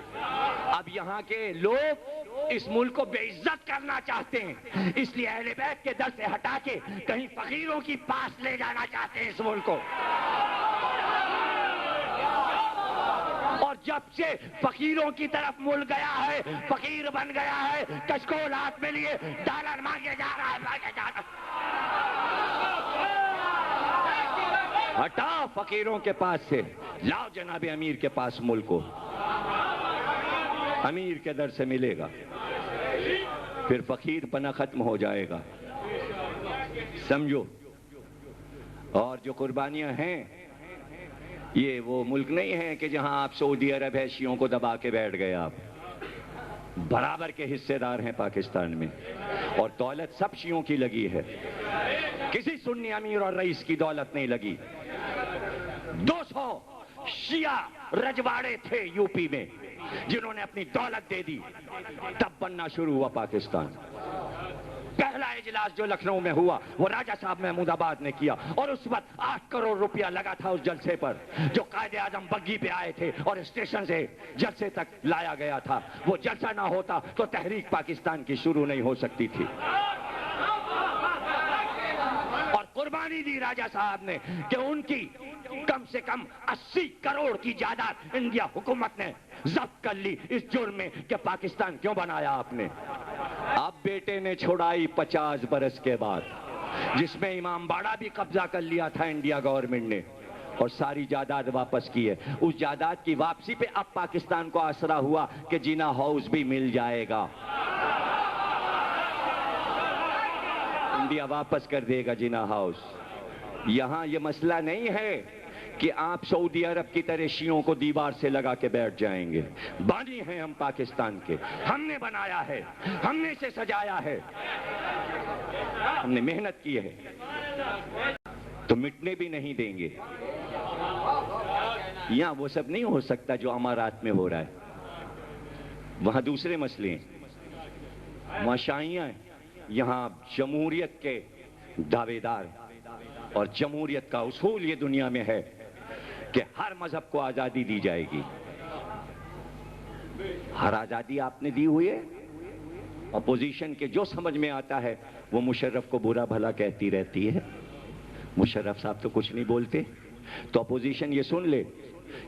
اب یہاں کے لوگ اس ملک کو بے عزت کرنا چاہتے ہیں، اس لیے اہل بیت کے در سے ہٹا کے کہیں فقیروں کی پاس لے جانا چاہتے ہیں اس ملک کو۔ اور جب سے فقیروں کی طرف ملک گیا ہے، فقیر بن گیا ہے، کشکول ہاتھ میں لیے ڈالر مانگے جا رہا ہے، مانگے جا رہا ہے۔ ہٹا فقیروں کے پاس سے، لاؤ جناب امیر کے پاس ملک کو، امیر کے در سے ملے گا، پھر فقیر پنا ختم ہو جائے گا، سمجھو۔ اور جو قربانیاں ہیں، یہ وہ ملک نہیں ہے کہ جہاں آپ سعودی عرب ہے شیعوں کو دبا کے بیٹھ گئے، آپ برابر کے حصے دار ہیں پاکستان میں، اور دولت سب شیعوں کی لگی ہے، کسی سنی امیر اور رئیس کی دولت نہیں لگی۔ 200 شیعہ رجواڑے تھے یو پی میں جنہوں نے اپنی دولت دے دی، تب بننا شروع ہوا پاکستان۔ پہلا اجلاس جو لکھنؤ میں ہوا وہ راجہ صاحب محمود آباد نے کیا، اور اس وقت 8 کروڑ روپیہ لگا تھا اس جلسے پر، جو قائد اعظم بگی پہ آئے تھے اور اسٹیشن سے جلسے تک لایا گیا تھا۔ وہ جلسہ نہ ہوتا تو تحریک پاکستان کی شروع نہیں ہو سکتی تھی۔ اور قربانی دی راجہ صاحب نے کہ ان کی کم سے کم 80 کروڑ کی جائیداد انڈیا حکومت نے ضبط کر لی اس جرم میں کہ پاکستان کیوں بنایا آپ نے. اب بیٹے نے چھڑائی 50 برس کے بعد، جس میں امام باڑہ بھی قبضہ کر لیا تھا انڈیا گورنمنٹ نے، اور ساری جائیداد واپس کی ہے. اس جائیداد کی واپسی پہ اب پاکستان کو آسرا ہوا کہ جینا ہاؤس بھی مل جائے گا. انڈیا واپس کر دے گا جینا ہاؤس. یہاں یہ مسئلہ نہیں ہے کہ آپ سعودی عرب کی طرح شیعوں کو دیوار سے لگا کے بیٹھ جائیں گے. بانی ہیں ہم پاکستان کے، ہم نے بنایا ہے، ہم نے اسے سجایا ہے، ہم نے محنت کی ہے، تو مٹنے بھی نہیں دیں گے. یہاں وہ سب نہیں ہو سکتا جو امارات میں ہو رہا ہے. وہاں دوسرے مسئلے ہیں، وہاں شاہیاں ہیں. یہاں جمہوریت کے دعوے دار، اور جمہوریت کا اصول یہ دنیا میں ہے کہ ہر مذہب کو آزادی دی جائے گی. ہر آزادی آپ نے دی ہوئی ہے. اپوزیشن کے جو سمجھ میں آتا ہے وہ مشرف کو برا بھلا کہتی رہتی ہے. مشرف صاحب تو کچھ نہیں بولتے. تو اپوزیشن یہ سن لے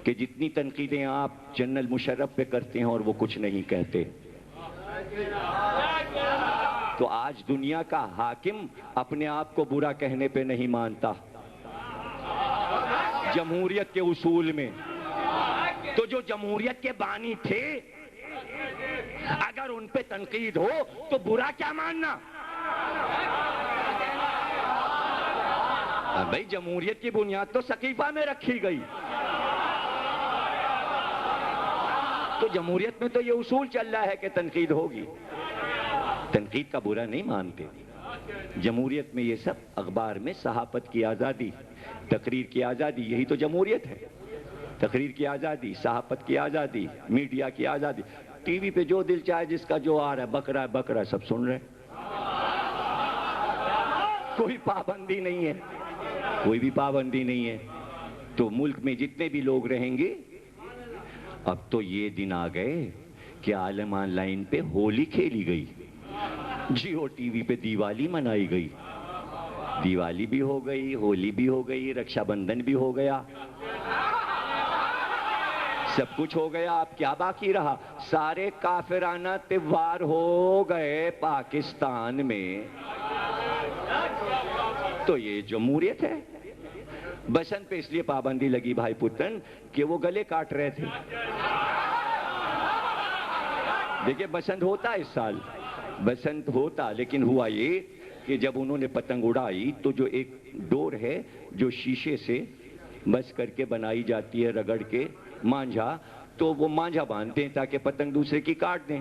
کہ جتنی تنقیدیں آپ جنرل مشرف پہ کرتے ہیں اور وہ کچھ نہیں کہتے. تو آج دنیا کا حاکم اپنے آپ کو برا کہنے پہ نہیں مانتا جمہوریت کے اصول میں. تو جو جمہوریت کے بانی تھے اگر ان پہ تنقید ہو تو برا کیا ماننا؟ بھائی جمہوریت کی بنیاد تو سقیفہ میں رکھی گئی. تو جمہوریت میں تو یہ اصول چل رہا ہے کہ تنقید ہوگی. تنقید کا برا نہیں مانتے. جمہوریت میں یہ سب، اخبار میں صحافت کی آزادی، تقریر کی آزادی، یہی تو جمہوریت ہے. تقریر کی آزادی، صحافت کی آزادی، میڈیا کی آزادی. ٹی وی پہ جو دل چاہے جس کا جو آ رہا ہے بک رہا ہے سب سن رہے ہیں. کوئی پابندی نہیں ہے، کوئی بھی پابندی نہیں ہے. تو ملک میں جتنے بھی لوگ رہیں گے، اب تو یہ دن آ گئے کہ عالم آن لائن پہ ہولی کھیلی گئی، جیو ٹی وی پہ دیوالی منائی گئی. دیوالی بھی ہو گئی، ہولی بھی ہو گئی، رکشا بندھن بھی ہو گیا، سب کچھ ہو گیا. اب کیا باقی رہا؟ سارے کافرانہ تہوار ہو گئے پاکستان میں. تو یہ جمہوریت ہے. بسنت پہ اس لیے پابندی لگی بھائی پتن کہ وہ گلے کاٹ رہے تھے. دیکھیں بسنت ہوتا اس سال، بسنت ہوتا، لیکن ہوا یہ کہ جب انہوں نے پتنگ اڑائی تو جو ایک ڈور ہے جو شیشے سے بس کر کے بنائی جاتی ہے رگڑ کے مانجھا، تو وہ مانجھا باندھتے ہیں تاکہ پتنگ دوسرے کی کاٹ دیں.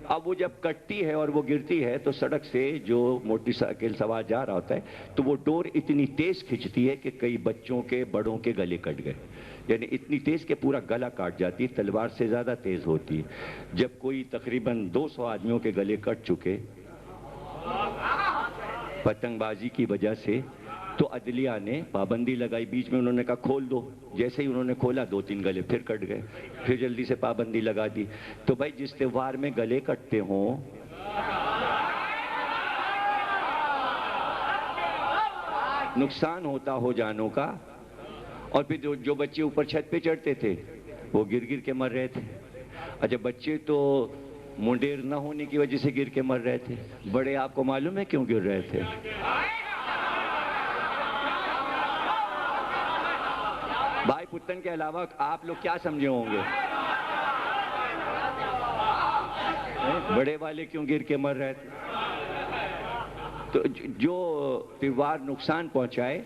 اب وہ جب کٹتی ہے اور وہ گرتی ہے تو سڑک سے جو موٹر سائیکل سوار جا رہا ہوتا ہے تو وہ ڈور اتنی تیز کھنچتی ہے کہ کئی بچوں کے بڑوں کے گلے کٹ گئے. یعنی اتنی تیز کہ پورا گلا کاٹ جاتی ہے، تلوار سے زیادہ تیز ہوتی ہے. جب کوئی تقریباً 200 آدمیوں کے گلے کٹ چکے پتنگ بازی کی وجہ سے، تو عدلیہ نے پابندی لگائی. بیچ میں انہوں نے کہا کھول دو، جیسے ہی انہوں نے کھولا 2-3 گلے پھر کٹ گئے. پھر جلدی سے پابندی لگا دی. تو بھائی جس تہوار میں گلے کٹتے ہوں نقصان ہوتا ہو جانوں کا، اور پھر جو بچے اوپر چھت پہ چڑھتے تھے وہ گر گر کے مر رہے تھے. اچھا بچے تو منڈیر نہ ہونے کی وجہ سے گر کے مر رہے تھے، بڑے آپ کو معلوم ہے کیوں گر رہے تھے؟ بھائی پتن کے علاوہ آپ لوگ کیا سمجھے ہوں گے؟ بڑے والے کیوں گر کے مر رہے تھے؟ تو جو تہوار نقصان پہنچائے.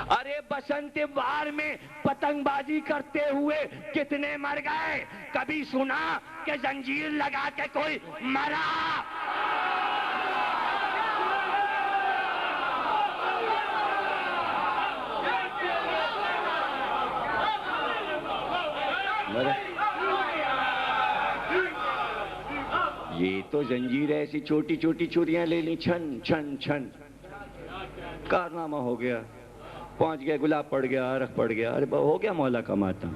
ارے بسنت تہوار میں پتنگ بازی کرتے ہوئے کتنے مر گئے؟ کبھی سنا کہ زنجیر لگا کے کوئی مرا؟ یہ تو زنجیر ایسی چھوٹی چھوٹی چوریاں لے لیں، چھن چھن چھن کارنامہ ہو گیا، پہنچ گیا، گلاب پڑ گیا، عرق پڑ گیا. ارے ہو گیا مولا کا ماتم.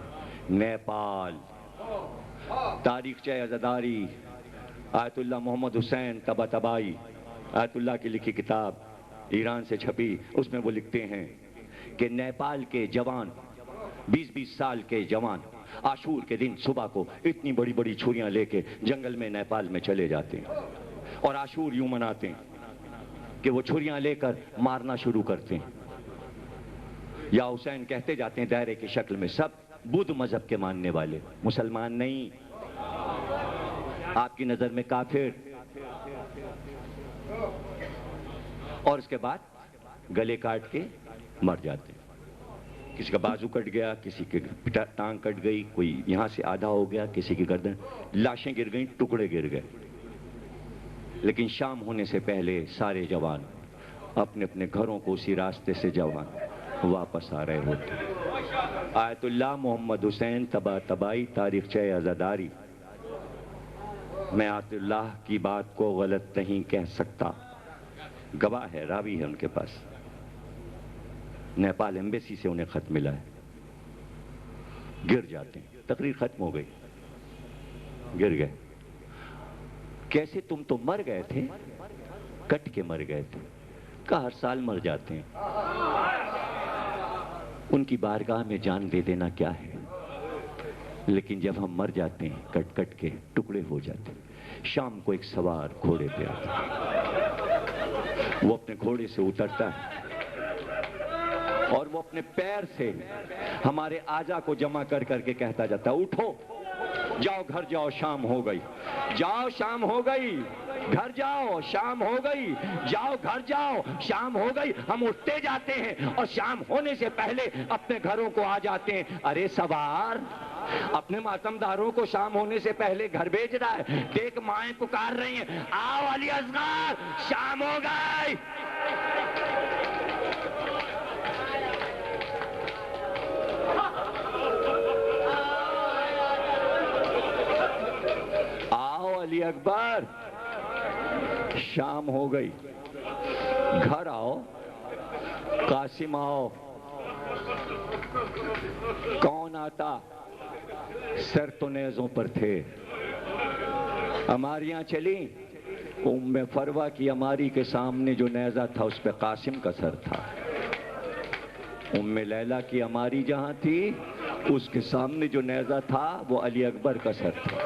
نیپال، تاریخچہ عزاداری، آیت اللہ محمد حسین طباطبائی، آیت اللہ کی لکھی کتاب ایران سے چھپی، اس میں وہ لکھتے ہیں کہ نیپال کے جوان 20-20 سال کے جوان عاشور کے دن صبح کو اتنی بڑی بڑی چھریاں لے کے جنگل میں نیپال میں چلے جاتے ہیں اور عاشور یوں مناتے ہیں کہ وہ چھریاں لے کر مارنا شروع کرتے ہیں. یا حسین کہتے جاتے ہیں دائرے کی شکل میں سب بدھ مذہب کے ماننے والے، مسلمان نہیں، آپ کی نظر میں کافر. اور اس کے بعد گلے کاٹ کے مر جاتے ہیں. کسی کا بازو کٹ گیا، کسی کی ٹانگ کٹ گئی، کوئی یہاں سے آدھا ہو گیا، کسی کی گردن، لاشیں گر گئیں، ٹکڑے گر گئے. لیکن شام ہونے سے پہلے سارے جوان اپنے اپنے گھروں کو اسی راستے سے جوان واپس آ رہے ہوتے. آیت اللہ محمد حسین تبا تبائی تاریخچہ عزاداری. میں آیت اللہ کی بات کو غلط نہیں کہہ سکتا، گواہ ہے، راوی ہے ان کے پاس. نیپال ایمبیسی سے انہیں خط ملا ہے. گر جاتے ہیں، تقریر ختم ہو گئی، گر گئے. کیسے؟ تم تو مر گئے تھے، کٹ کے مر گئے تھے. کہا ہر سال مر جاتے ہیں. ان کی بارگاہ میں جان دے دینا کیا ہے، لیکن جب ہم مر جاتے ہیں کٹ کٹ کے ٹکڑے ہو جاتے ہیں. شام کو ایک سوار گھوڑے پہ آتا ہے، وہ اپنے گھوڑے سے اترتا ہے اور وہ اپنے پیر سے ہمارے اعضا کو جمع کر کر کے کہتا جاتا ہے اٹھو، جاؤ گھر جاؤ، شام ہو گئی. جاؤ شام ہو گئی، گھر جاؤ شام ہو گئی، جاؤ گھر جاؤ شام ہو گئی. ہم اٹھتے جاتے ہیں اور شام ہونے سے پہلے اپنے گھروں کو آ جاتے ہیں. ارے سوار اپنے ماتمداروں کو شام ہونے سے پہلے گھر بھیج رہا ہے. دیکھ مائیں پکار رہی ہیں، آؤ علی اصغر شام ہو گئی. علی اکبر شام ہو گئی، گھر آؤ. قاسم آؤ. کون آتا؟ سر تو نیزوں پر تھے. ہماریاں چلی. ام فروا کی ہماری کے سامنے جو نیزہ تھا اس پہ قاسم کا سر تھا. ام لیلہ کی ہماری جہاں تھی اس کے سامنے جو نیزہ تھا وہ علی اکبر کا سر تھا.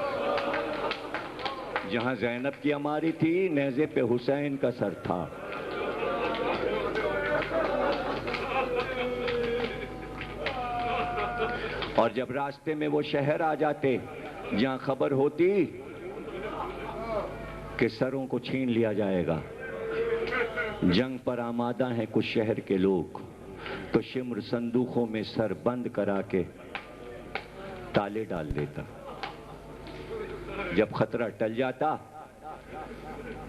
جہاں زینب کی ہماری تھی نیزے پہ حسین کا سر تھا. اور جب راستے میں وہ شہر آ جاتے جہاں خبر ہوتی کہ سروں کو چھین لیا جائے گا، جنگ پر آمادہ ہیں کچھ شہر کے لوگ، تو شمر صندوقوں میں سر بند کرا کے تالے ڈال دیتا. جب خطرہ ٹل جاتا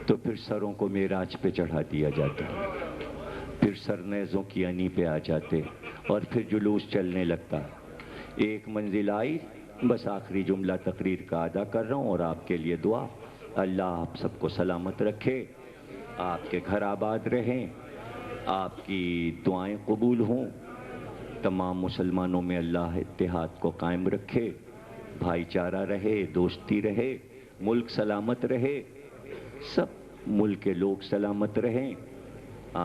تو پھر سروں کو معراج پہ چڑھا دیا جاتا. پھر سر نیزوں کی انی پہ آ جاتے اور پھر جلوس چلنے لگتا. ایک منزل آئی، بس آخری جملہ تقریر کا ادا کر رہا ہوں اور آپ کے لیے دعا. اللہ آپ سب کو سلامت رکھے، آپ کے گھر آباد رہیں، آپ کی دعائیں قبول ہوں، تمام مسلمانوں میں اللہ اتحاد کو قائم رکھے، بھائی چارہ رہے، دوستی رہے، ملک سلامت رہے، سب ملک کے لوگ سلامت رہیں،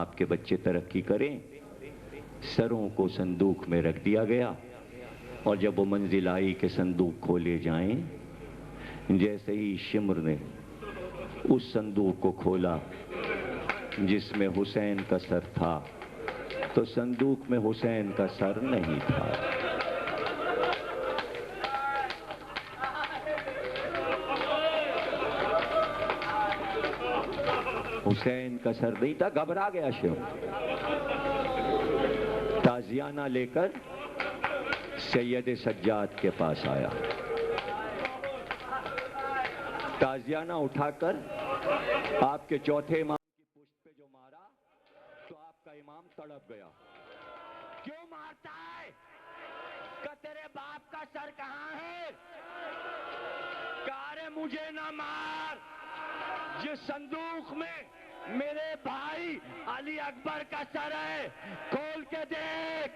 آپ کے بچے ترقی کریں. سروں کو صندوق میں رکھ دیا گیا اور جب وہ منزل آئی کہ صندوق کھولے جائیں، جیسے ہی شمر نے اس صندوق کو کھولا جس میں حسین کا سر تھا تو صندوق میں حسین کا سر نہیں تھا. حسین کا سر نہیں تھا. گھبرا گیا شمر، تازیانہ لے کر سید سجاد کے پاس آیا. تازیانہ اٹھا کر آپ کے چوتھے امام کی پشت پہ جو مارا تو آپ کا امام تڑپ گیا. کیوں مارتا ہے؟ کہ تیرے باپ کا سر کہاں ہے؟ کارے مجھے نہ مار، جس صندوق میں میرے بھائی علی اکبر کا سر ہے کھول کے دیکھ.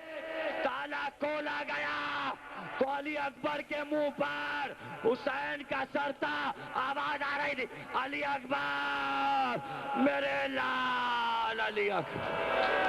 تالا کھولا گیا تو علی اکبر کے منہ پر حسین کا سر تھا. آواز آ رہی تھی علی اکبر میرے لال علی اکبر.